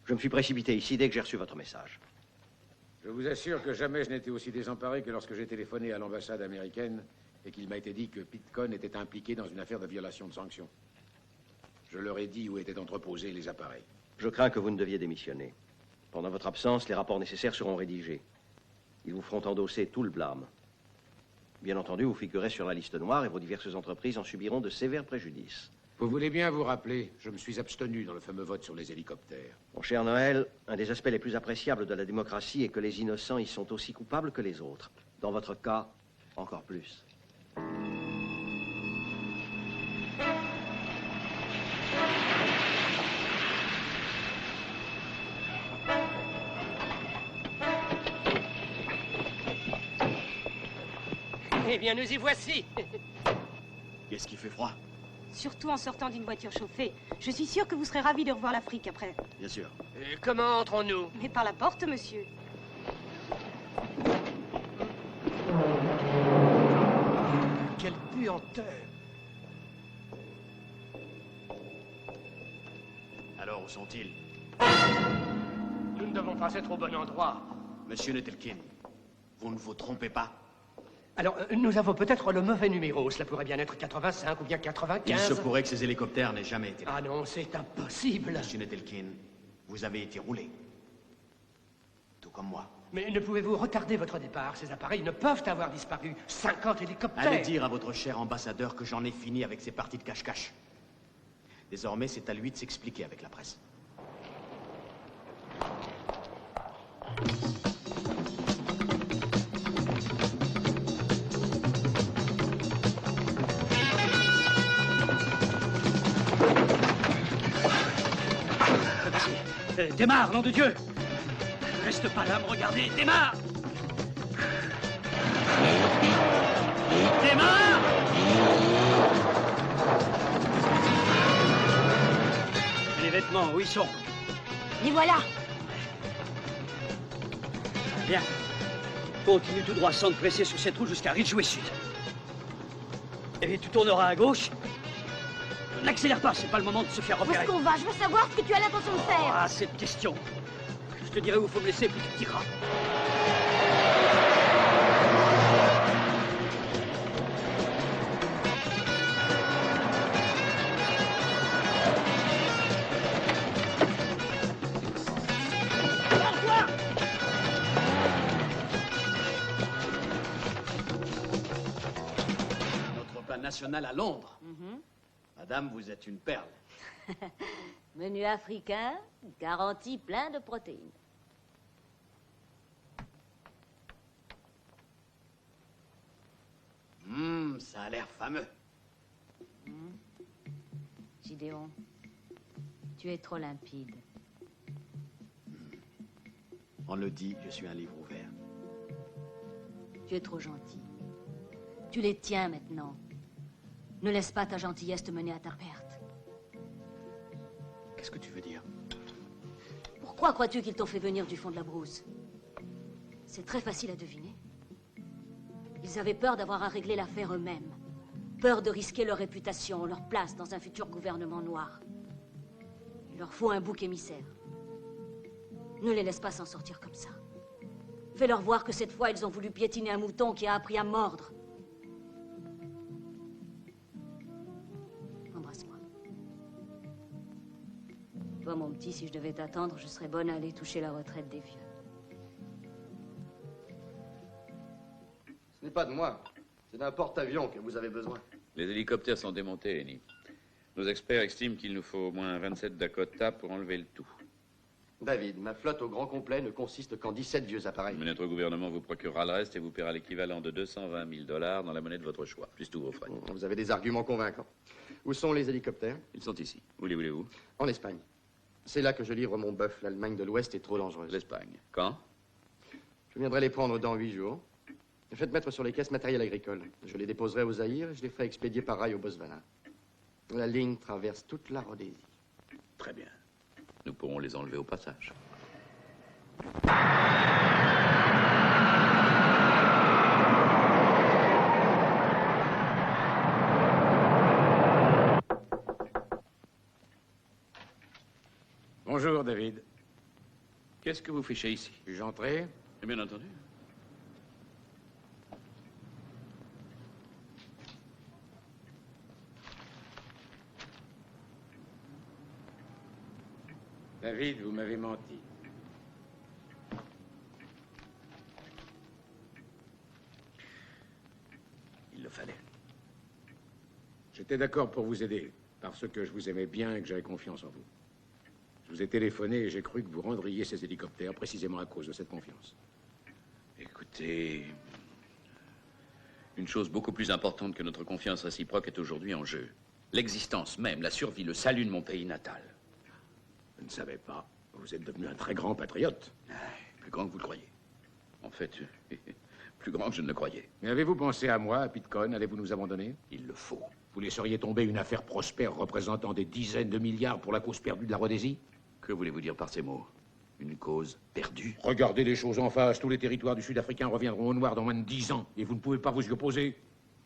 Speaker 19: Je me suis précipité ici dès que j'ai reçu votre message.
Speaker 11: Je vous assure que jamais je n'étais aussi désemparé que lorsque j'ai téléphoné à l'ambassade américaine et qu'il m'a été dit que Pitcairn était impliqué dans une affaire de violation de sanctions. Je leur ai dit où étaient entreposés les appareils.
Speaker 19: Je crains que vous ne deviez démissionner. Pendant votre absence, les rapports nécessaires seront rédigés. Ils vous feront endosser tout le blâme. Bien entendu, vous figurez sur la liste noire et vos diverses entreprises en subiront de sévères préjudices.
Speaker 11: Vous voulez bien vous rappeler, je me suis abstenu dans le fameux vote sur les hélicoptères.
Speaker 19: Mon cher Noël, un des aspects les plus appréciables de la démocratie est que les innocents y sont aussi coupables que les autres. Dans votre cas, encore plus.
Speaker 23: Eh bien, nous y voici.
Speaker 1: Qu'est-ce qui fait froid?
Speaker 24: Surtout en sortant d'une voiture chauffée. Je suis sûre que vous serez ravis de revoir l'Afrique après.
Speaker 1: Bien sûr.
Speaker 23: Comment entrons-nous?
Speaker 24: Mais par la porte, monsieur.
Speaker 3: Quelle puanteur!
Speaker 1: Alors, où sont-ils?
Speaker 23: Nous ne devons pas être au bon endroit.
Speaker 1: Monsieur Netelkin, vous ne vous trompez pas?
Speaker 23: Alors, nous avons peut-être le mauvais numéro. Cela pourrait bien être 85 ou bien 95.
Speaker 1: Il se pourrait que ces hélicoptères n'aient jamais été là.
Speaker 23: Ah non, c'est impossible.
Speaker 1: Monsieur Netelkin, vous avez été roulé. Tout comme moi.
Speaker 23: Mais ne pouvez-vous retarder votre départ? Ces appareils ne peuvent avoir disparu. 50 hélicoptères.
Speaker 1: Allez dire à votre cher ambassadeur que j'en ai fini avec ces parties de cache-cache. Désormais, c'est à lui de s'expliquer avec la presse.
Speaker 3: Démarre, nom de Dieu! Reste pas là, me regarder, démarre! Démarre! Les vêtements, où ils sont?
Speaker 24: Les voilà!
Speaker 3: Bien. Continue tout droit sans te presser sur cette route jusqu'à Ridgeway Sud. Et tu tourneras à gauche. N'accélère pas, c'est pas le moment de se faire
Speaker 24: Où
Speaker 3: repérer.
Speaker 24: est-ce qu'on va? Je veux savoir ce que tu as l'intention de faire.
Speaker 3: Ah, cette question. Je te dirai où il faut me laisser, puis tu tireras.
Speaker 1: international à Londres.
Speaker 9: Mhm.
Speaker 1: Madame, vous êtes une perle.
Speaker 9: Menu africain, garantie plein de protéines.
Speaker 1: Ça a l'air fameux.
Speaker 9: Gideon, tu es trop limpide.
Speaker 1: On le dit, je suis un livre ouvert.
Speaker 9: Tu es trop gentil. Tu les tiens maintenant. Ne laisse pas ta gentillesse te mener à ta perte.
Speaker 1: Qu'est-ce que tu veux dire?
Speaker 9: Pourquoi crois-tu qu'ils t'ont fait venir du fond de la brousse? C'est très facile à deviner. Ils avaient peur d'avoir à régler l'affaire eux-mêmes. Peur de risquer leur réputation, leur place dans un futur gouvernement noir. Il leur faut un bouc émissaire. Ne les laisse pas s'en sortir comme ça. Fais-leur voir que cette fois, ils ont voulu piétiner un mouton qui a appris à mordre. Embrasse-moi. Toi, mon petit, si je devais t'attendre, je serais bonne à aller toucher la retraite des vieux.
Speaker 20: Ce n'est pas de moi. C'est d'un porte-avions que vous avez besoin.
Speaker 6: Les hélicoptères sont démontés, Lenny. Nos experts estiment qu'il nous faut au moins 27 Dakota pour enlever le tout.
Speaker 20: David, ma flotte au grand complet ne consiste qu'en 17 vieux appareils.
Speaker 6: Mais notre gouvernement vous procurera le reste et vous paiera l'équivalent de 220 000 $ dans la monnaie de votre choix, plus tous vos frais.
Speaker 20: Vous avez des arguments convaincants. Où sont les hélicoptères?
Speaker 6: Ils sont ici. Où les voulez-vous?
Speaker 20: En Espagne. C'est là que je livre mon bœuf. L'Allemagne de l'Ouest est trop dangereuse.
Speaker 6: L'Espagne. Quand?
Speaker 20: Je viendrai les prendre dans 8 jours. Faites mettre sur les caisses matériel agricole. Je les déposerai au Zaïre et je les ferai expédier par rail au Botswana. La ligne traverse toute la Rhodésie.
Speaker 6: Très bien. Nous pourrons les enlever au passage.
Speaker 11: Bonjour, David.
Speaker 6: Qu'est-ce que vous fichez ici?
Speaker 11: Puis-je entrer?
Speaker 6: Bien entendu.
Speaker 11: David, vous m'avez menti.
Speaker 1: Il le fallait.
Speaker 11: J'étais d'accord pour vous aider, parce que je vous aimais bien et que j'avais confiance en vous. Je vous ai téléphoné et j'ai cru que vous rendriez ces hélicoptères précisément à cause de cette confiance.
Speaker 6: Écoutez, une chose beaucoup plus importante que notre confiance réciproque est aujourd'hui en jeu. L'existence même, la survie, le salut de mon pays natal.
Speaker 11: Je ne savais pas. Vous êtes devenu un très grand patriote.
Speaker 6: Plus grand que vous le croyez. En fait, plus grand que je ne le croyais.
Speaker 11: Mais avez-vous pensé à moi, à Pitcairn? Allez-vous nous abandonner?
Speaker 6: Il le faut.
Speaker 11: Vous laisseriez tomber une affaire prospère représentant des dizaines de milliards pour la cause perdue de la Rhodésie?
Speaker 6: Que voulez-vous dire par ces mots? Une cause perdue?
Speaker 11: Regardez les choses en face. Tous les territoires du Sud-Africain reviendront au noir dans moins de 10 ans. Et vous ne pouvez pas vous y opposer.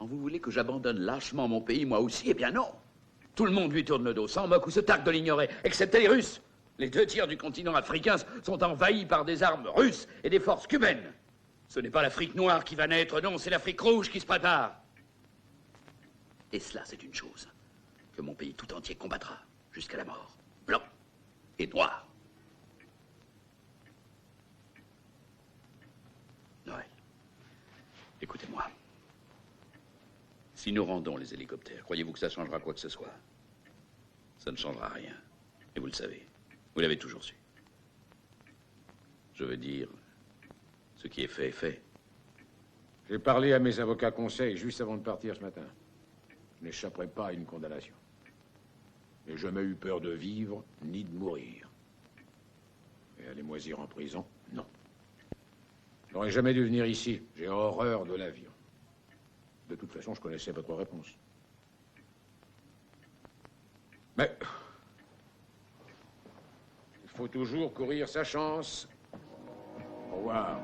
Speaker 6: Vous voulez que j'abandonne lâchement mon pays, moi aussi? Eh bien non. Tout le monde lui tourne le dos, s'en moque ou se targue de l'ignorer, excepté les Russes. Les 2 tiers du continent africain sont envahis par des armes russes et des forces cubaines. Ce n'est pas l'Afrique noire qui va naître, non, c'est l'Afrique rouge qui se prépare. Et cela, c'est une chose que mon pays tout entier combattra jusqu'à la mort. Blanc et noir. Noël, écoutez-moi. Si nous rendons les hélicoptères, croyez-vous que ça changera quoi que ce soit? Ça ne changera rien. Et vous le savez. Vous l'avez toujours su. Je veux dire, ce qui est fait est fait.
Speaker 11: J'ai parlé à mes avocats conseils juste avant de partir ce matin. Je n'échapperai pas à une condamnation. Je n'ai jamais eu peur de vivre ni de mourir. Et aller moisir en prison, non. Je n'aurais jamais dû venir ici. J'ai horreur de l'avion. De toute façon, je connaissais votre réponse. Mais il faut toujours courir sa chance. Au revoir.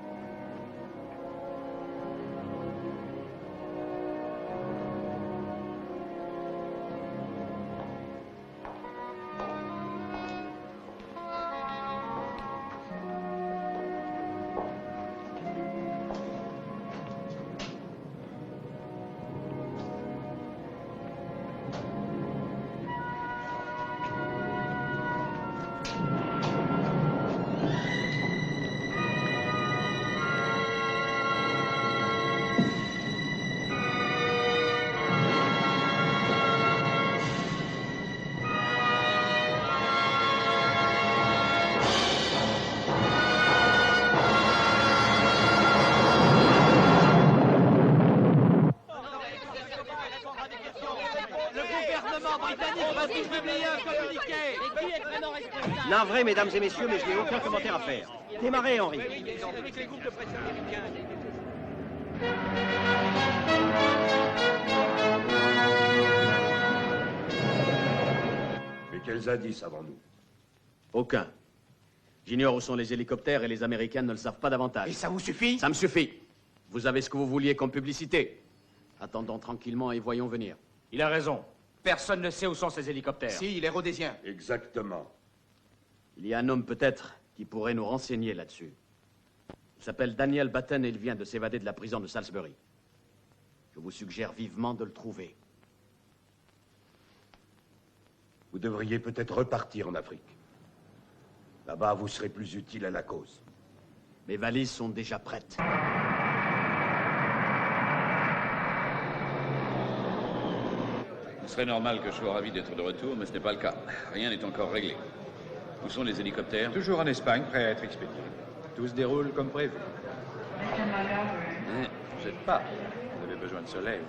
Speaker 19: Navré, mesdames et messieurs, mais je n'ai aucun commentaire à faire. Démarrez, Henri.
Speaker 4: Mais quels indices avons-nous?
Speaker 1: Aucun. J'ignore où sont les hélicoptères et les Américains ne le savent pas davantage.
Speaker 23: Et ça vous suffit?
Speaker 1: Ça me suffit. Vous avez ce que vous vouliez comme publicité. Attendons tranquillement et voyons venir.
Speaker 12: Il a raison. Personne ne sait où sont ces hélicoptères.
Speaker 23: Si, il est rhodésien.
Speaker 4: Exactement.
Speaker 1: Il y a un homme peut-être qui pourrait nous renseigner là-dessus. Il s'appelle Daniel Batten et il vient de s'évader de la prison de Salisbury. Je vous suggère vivement de le trouver.
Speaker 4: Vous devriez peut-être repartir en Afrique. Là-bas, vous serez plus utile à la cause.
Speaker 1: Mes valises sont déjà prêtes.
Speaker 6: Ce serait normal que je sois ravi d'être de retour, mais ce n'est pas le cas. Rien n'est encore réglé. Où sont les hélicoptères?
Speaker 22: Toujours en Espagne, prêts à être expédiés. Tout se déroule comme prévu. Vous n'êtes pas. Vous avez besoin de soleil.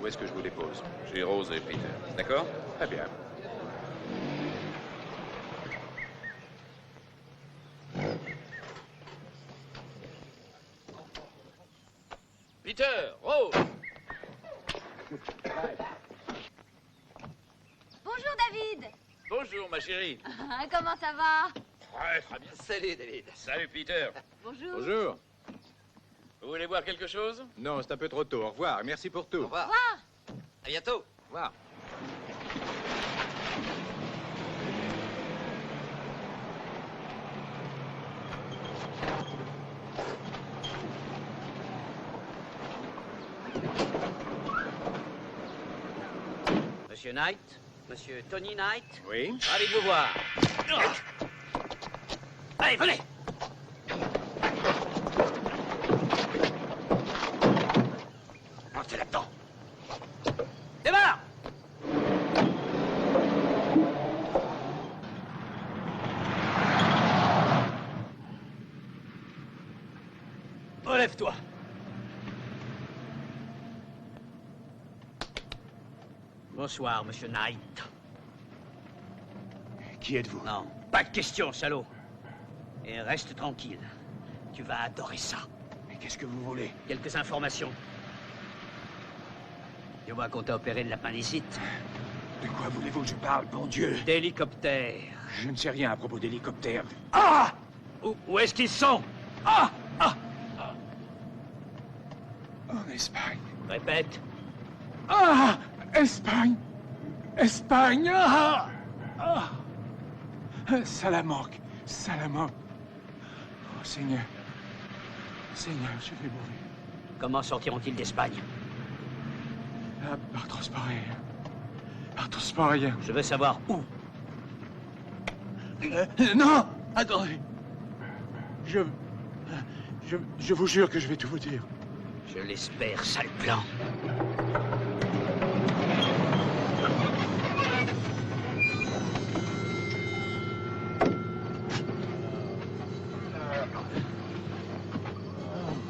Speaker 22: Où est-ce que je vous dépose?
Speaker 6: Chez Rose et Peter. D'accord?
Speaker 22: Très bien.
Speaker 6: Peter! Rose!
Speaker 10: Bonjour, David.
Speaker 6: Bonjour, ma chérie.
Speaker 10: Comment ça va?
Speaker 6: Ouais, très bien. Salut, David. Salut, Peter.
Speaker 10: Bonjour.
Speaker 22: Bonjour.
Speaker 6: Vous voulez voir quelque chose?
Speaker 22: Non, c'est un peu trop tôt. Au revoir. Merci pour tout.
Speaker 5: Au revoir.
Speaker 10: Au revoir.
Speaker 5: À bientôt.
Speaker 22: Au revoir.
Speaker 5: Monsieur Knight, Monsieur Tony Knight.
Speaker 22: Oui.
Speaker 5: Ravi de vous voir. Allez, venez.
Speaker 3: Entrez là-dedans.
Speaker 5: Démarre.
Speaker 3: Relève-toi. Bonsoir, Monsieur Knight.
Speaker 22: Qui êtes-vous?
Speaker 3: Non, pas de question, salaud. Et reste tranquille. Tu vas adorer ça.
Speaker 22: Mais qu'est-ce que vous voulez?
Speaker 3: Quelques informations. Je vois qu'on t'a opéré de l'appendicite.
Speaker 22: De quoi voulez-vous que je parle, bon Dieu?
Speaker 3: D'hélicoptères.
Speaker 22: Je ne sais rien à propos d'hélicoptères.
Speaker 3: Ah! Où est-ce qu'ils sont? Ah! Ah!
Speaker 22: En Espagne.
Speaker 3: Répète.
Speaker 22: Ah! Espagne! Espagne! Ah! Ah! Salamanque! Salamanque! Oh, Seigneur! Seigneur, je vais mourir.
Speaker 3: Comment sortiront-ils d'Espagne?
Speaker 22: Ah, par transport aérien. Par transport aérien.
Speaker 3: Je veux savoir où.
Speaker 22: Non! Attendez! Je vous jure que je vais tout vous dire.
Speaker 3: Je l'espère, sale plan.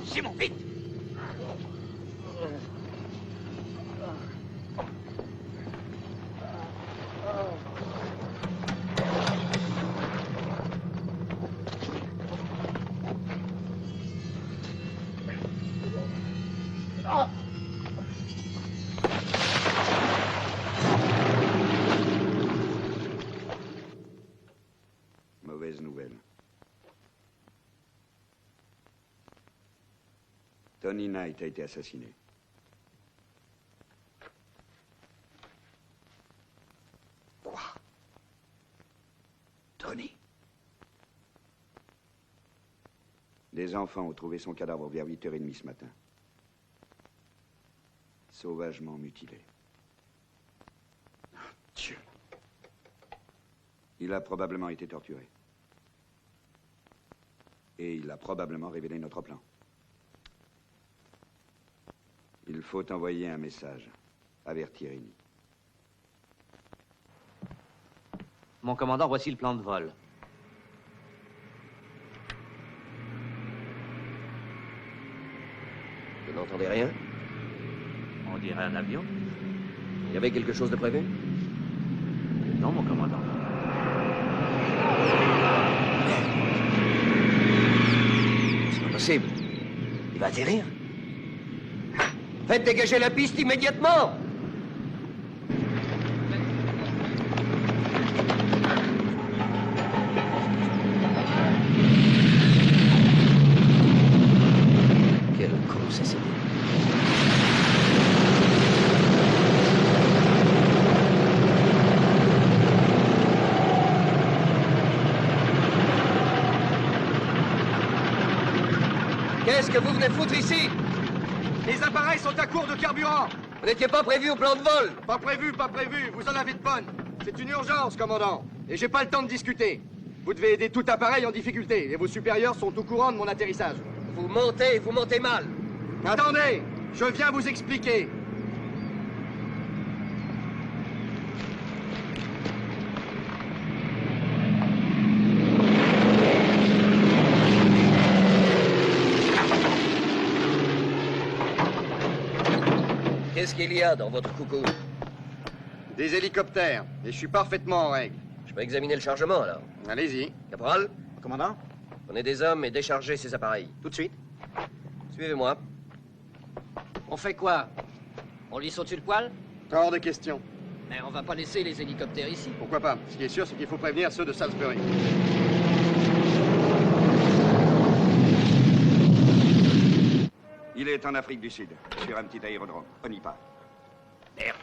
Speaker 3: Simon, vite!
Speaker 13: Mauvaise nouvelle. Tony Knight a été assassiné.
Speaker 3: Quoi? Tony?
Speaker 13: Des enfants ont trouvé son cadavre vers 8h30 ce matin. Sauvagement mutilé.
Speaker 3: Dieu.
Speaker 13: Il a probablement été torturé. Et il a probablement révélé notre plan. Il faut envoyer un message. Avertir Eni.
Speaker 5: Mon commandant, voici le plan de vol.
Speaker 19: Vous n'entendez rien?
Speaker 3: On dirait un avion.
Speaker 19: Il y avait quelque chose de prévu?
Speaker 3: Non, mon commandant.
Speaker 16: possible. Il va atterrir. Faites dégager la piste immédiatement. Quel con, ça c'est bien. Qu'est-ce que vous venez foutre ici?
Speaker 23: Les appareils sont à court de carburant.
Speaker 16: Vous n'étiez pas prévu au plan de vol.
Speaker 23: Pas prévu, pas prévu. Vous en avez de bonnes. C'est une urgence, commandant. Et j'ai pas le temps de discuter. Vous devez aider tout appareil en difficulté. Et vos supérieurs sont au courant de mon atterrissage.
Speaker 16: Vous mentez mal.
Speaker 23: Attendez, je viens vous expliquer.
Speaker 16: Qu'est-ce qu'il y a dans votre coucou?
Speaker 23: Des hélicoptères. Et je suis parfaitement en règle.
Speaker 16: Je peux examiner le chargement, alors.
Speaker 23: Allez-y.
Speaker 16: Caporal?
Speaker 23: Commandant?
Speaker 16: Prenez des hommes et déchargez ces appareils. Tout de suite. Suivez-moi.
Speaker 5: On fait quoi? On lui saute sur le poil?
Speaker 23: Hors de question.
Speaker 5: Mais on va pas laisser les hélicoptères ici.
Speaker 23: Pourquoi pas? Ce qui est sûr, c'est qu'il faut prévenir ceux de Salisbury.
Speaker 13: Il est en Afrique du Sud, sur un petit aérodrome. On y part.
Speaker 6: Merde.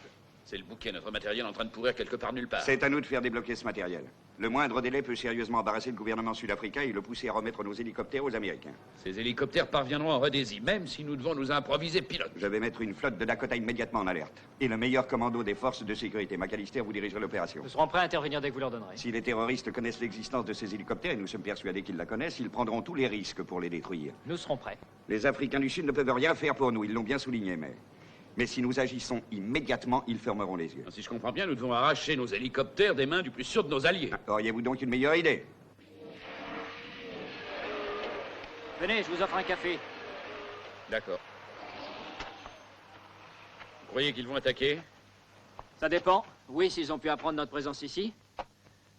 Speaker 6: C'est le bouquet, notre matériel en train de pourrir quelque part nulle part.
Speaker 13: C'est à nous de faire débloquer ce matériel. Le moindre délai peut sérieusement embarrasser le gouvernement sud-africain et le pousser à remettre nos hélicoptères aux Américains.
Speaker 6: Ces hélicoptères parviendront en Rhodésie, même si nous devons nous improviser pilotes.
Speaker 13: Je vais mettre une flotte de Dakota immédiatement en alerte. Et le meilleur commando des forces de sécurité, McAllister, vous dirigerez l'opération.
Speaker 12: Nous serons prêts à intervenir dès que vous leur donnerez.
Speaker 13: Si les terroristes connaissent l'existence de ces hélicoptères, et nous sommes persuadés qu'ils la connaissent, ils prendront tous les risques pour les détruire.
Speaker 12: Nous serons prêts.
Speaker 13: Les Africains du Sud ne peuvent rien faire pour nous, ils l'ont bien souligné, mais si nous agissons immédiatement, ils fermeront les yeux.
Speaker 6: Si je comprends bien, nous devons arracher nos hélicoptères des mains du plus sûr de nos alliés.
Speaker 13: Auriez-vous donc une meilleure idée?
Speaker 12: Venez, je vous offre un café.
Speaker 6: D'accord. Vous croyez qu'ils vont attaquer?
Speaker 12: Ça dépend. Oui, s'ils ont pu apprendre notre présence ici.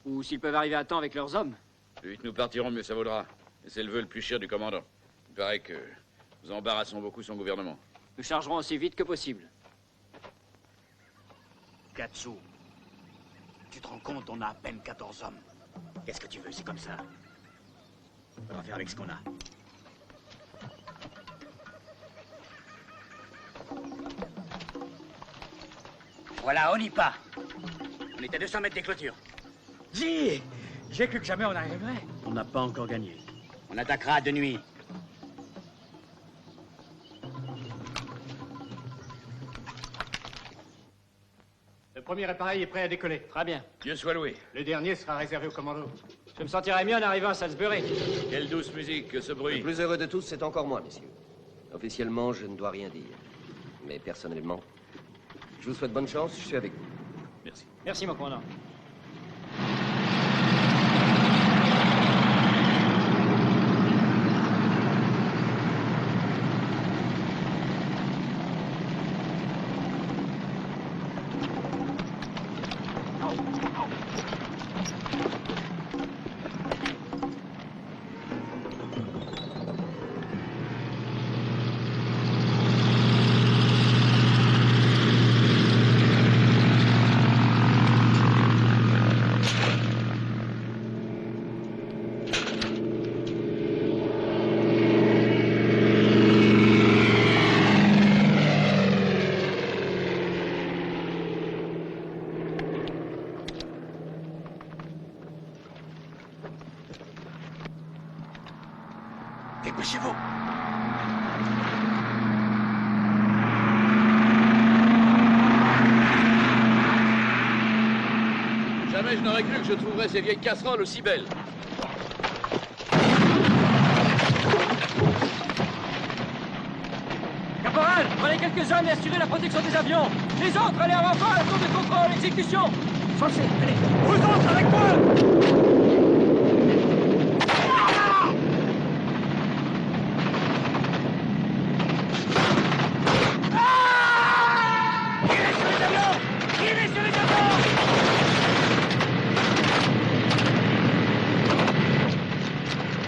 Speaker 12: Ou s'ils peuvent arriver à temps avec leurs hommes.
Speaker 6: Plus vite nous partirons, mieux ça vaudra. Et c'est le vœu le plus cher du commandant. Il paraît que nous embarrassons beaucoup son gouvernement.
Speaker 12: Nous chargerons aussi vite que possible.
Speaker 1: Gatsu, tu te rends compte, on a à peine 14 hommes. Qu'est-ce que tu veux, c'est comme ça. On va faire avec ce qu'on a. Voilà, on y part. On est à 200 mètres des clôtures.
Speaker 3: Dis, j'ai cru que jamais on arriverait.
Speaker 1: On n'a pas encore gagné. On attaquera de nuit.
Speaker 23: Le premier appareil est prêt à décoller.
Speaker 12: Très bien.
Speaker 6: Dieu soit loué.
Speaker 23: Le dernier sera réservé au commando.
Speaker 12: Je me sentirais mieux en arrivant à Salisbury.
Speaker 6: Quelle douce musique, que ce bruit.
Speaker 16: Le plus heureux de tous, c'est encore moi, messieurs. Officiellement, je ne dois rien dire. Mais personnellement, je vous souhaite bonne chance, je suis avec vous.
Speaker 6: Merci.
Speaker 12: Merci, mon commandant.
Speaker 1: Dépêchez-vous.
Speaker 6: Jamais je n'aurais cru que je trouverais ces vieilles casseroles aussi belles.
Speaker 12: Caporal, prenez quelques hommes et assurez la protection des avions. Les autres, allez avant à la tour de contrôle, exécution.
Speaker 3: Foncez, allez. Vous autres, avec moi.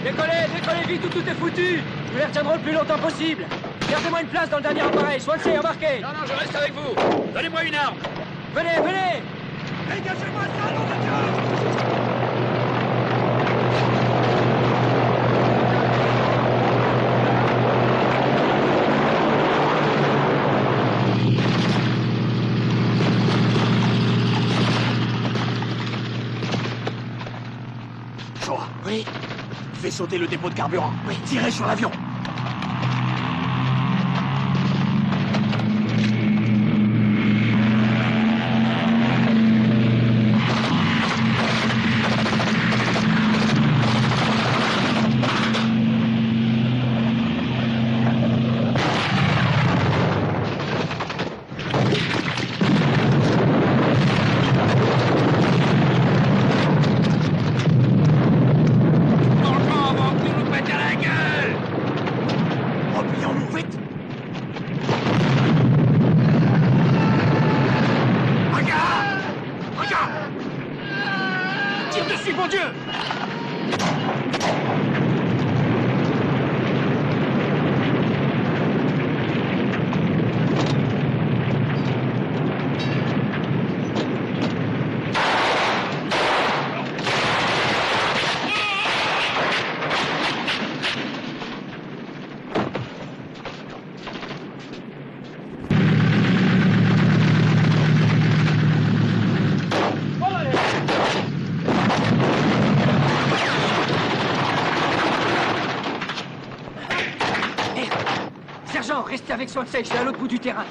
Speaker 12: Décollez vite ou tout est foutu. Nous les retiendrons le plus longtemps possible. Gardez-moi une place dans le dernier appareil. Swansea, embarquez.
Speaker 6: Non, je reste avec vous. Donnez-moi une arme.
Speaker 12: Venez.
Speaker 3: Dégagez-moi ça, nom de Dieu!
Speaker 1: Shoah. Oui. Fais sauter le dépôt de carburant. Oui. Tirez sur l'avion.
Speaker 12: Restez avec Swansea, je suis à l'autre bout du terrain.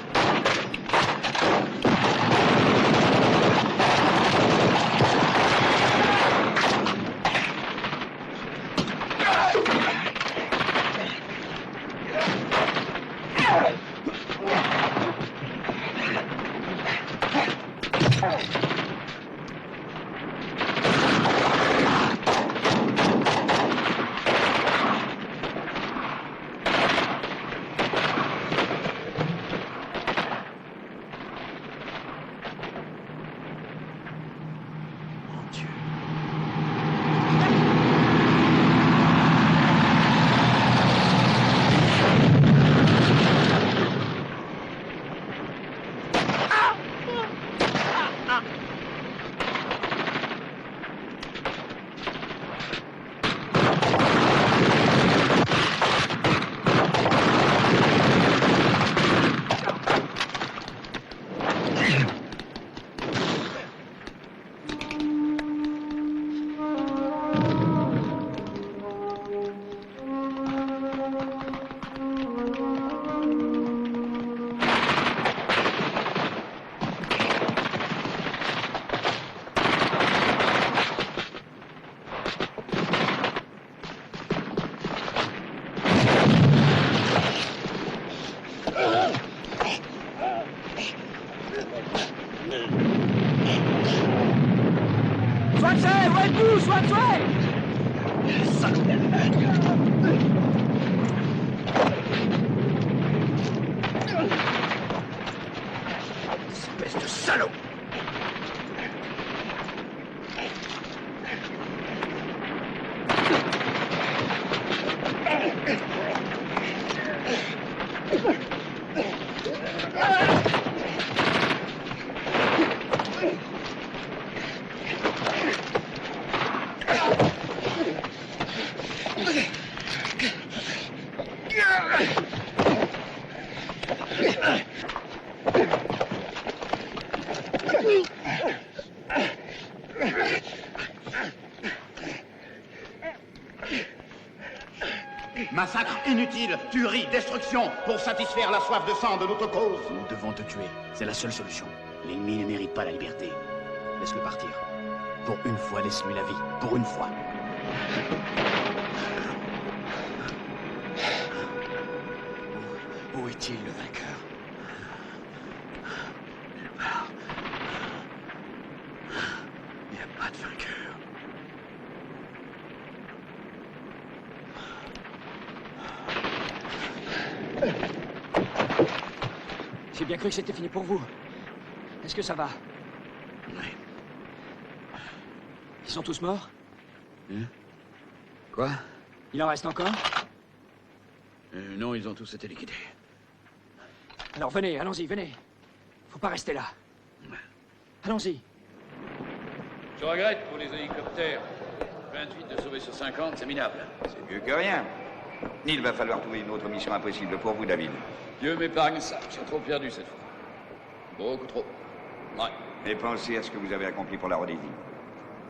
Speaker 3: Swansea, où êtes-vous, Swansea?
Speaker 1: Espèce de salaud!
Speaker 2: Massacre inutile, tuerie, destruction, pour satisfaire la soif de sang de notre cause.
Speaker 1: Nous devons te tuer. C'est la seule solution. L'ennemi ne mérite pas la liberté. Laisse-le partir. Pour une fois, laisse-lui la vie. Pour une fois. Où est-il, le vainqueur? Nulle part. Il n'y a pas de vainqueur.
Speaker 12: J'ai bien cru que c'était fini pour vous. Est-ce que ça va?
Speaker 1: Oui.
Speaker 12: Ils sont tous morts?
Speaker 1: Quoi?
Speaker 12: Il en reste encore?
Speaker 6: Non, ils ont tous été liquidés.
Speaker 12: Alors venez, allons-y, venez. Faut pas rester là. Allons-y.
Speaker 6: Je regrette pour les hélicoptères. 28 de sauver sur 50, c'est minable.
Speaker 13: C'est mieux que rien. Il va falloir trouver une autre mission impossible pour vous, David.
Speaker 6: Dieu m'épargne ça. J'ai trop perdu cette fois. Beaucoup trop. Ouais.
Speaker 13: Et pensez à ce que vous avez accompli pour la Rhodésie.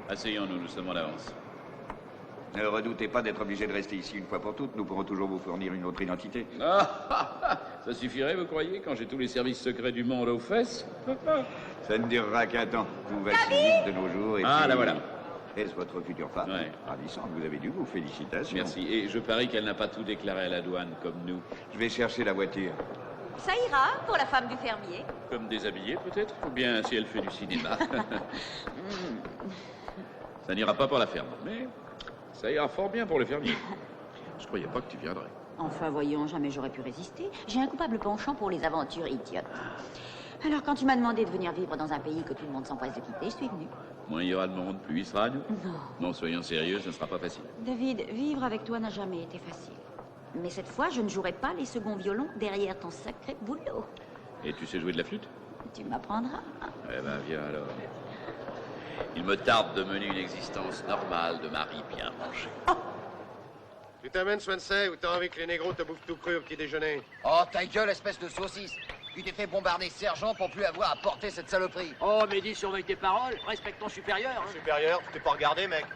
Speaker 6: Asseyons-nous, nous sommes en avance.
Speaker 13: Ne redoutez pas d'être obligé de rester ici une fois pour toutes. Nous pourrons toujours vous fournir une autre identité.
Speaker 6: Ça suffirait, vous croyez, quand j'ai tous les services secrets du monde aux fesses?
Speaker 13: Ça ne durera qu'un temps. Tout va si vite de nos jours. Et
Speaker 6: Ah,
Speaker 13: puis,
Speaker 6: la voilà.
Speaker 13: Est-ce votre future femme?
Speaker 6: Ouais.
Speaker 13: Ravissante, vous avez du goût. Félicitations.
Speaker 6: Merci. Et je parie qu'elle n'a pas tout déclaré à la douane, comme nous.
Speaker 13: Je vais chercher la voiture.
Speaker 10: Ça ira pour la femme du fermier.
Speaker 6: Comme déshabillée, peut-être? Ou bien si elle fait du cinéma. Ça n'ira pas pour la ferme, mais ça ira fort bien pour le fermier. Je croyais pas que tu viendrais.
Speaker 10: Enfin, voyons, jamais j'aurais pu résister. J'ai un coupable penchant pour les aventures idiotes. Alors, quand tu m'as demandé de venir vivre dans un pays que tout le monde s'empresse de quitter, je suis venue.
Speaker 6: Moins il y aura de monde, plus il sera à nous.
Speaker 10: Non.
Speaker 6: Non, soyons sérieux, ce ne sera pas facile.
Speaker 10: David, vivre avec toi n'a jamais été facile. Mais cette fois, je ne jouerai pas les seconds violons derrière ton sacré boulot.
Speaker 6: Et tu sais jouer de la flûte?
Speaker 10: Tu m'apprendras.
Speaker 6: Eh ben, viens alors. Il me tarde de mener une existence normale de mari bien mangé.
Speaker 23: Tu t'amènes, Swansea, ou t'as envie que les négros te bouffent tout cru au petit déjeuner?
Speaker 5: Oh, ta gueule, espèce de saucisse. Tu t'es fait bombarder sergent pour plus avoir à porter cette saloperie.
Speaker 12: Oh, Mehdi, surveille tes paroles. Respecte ton supérieur.
Speaker 23: Supérieur, tu t'es pas regardé, mec.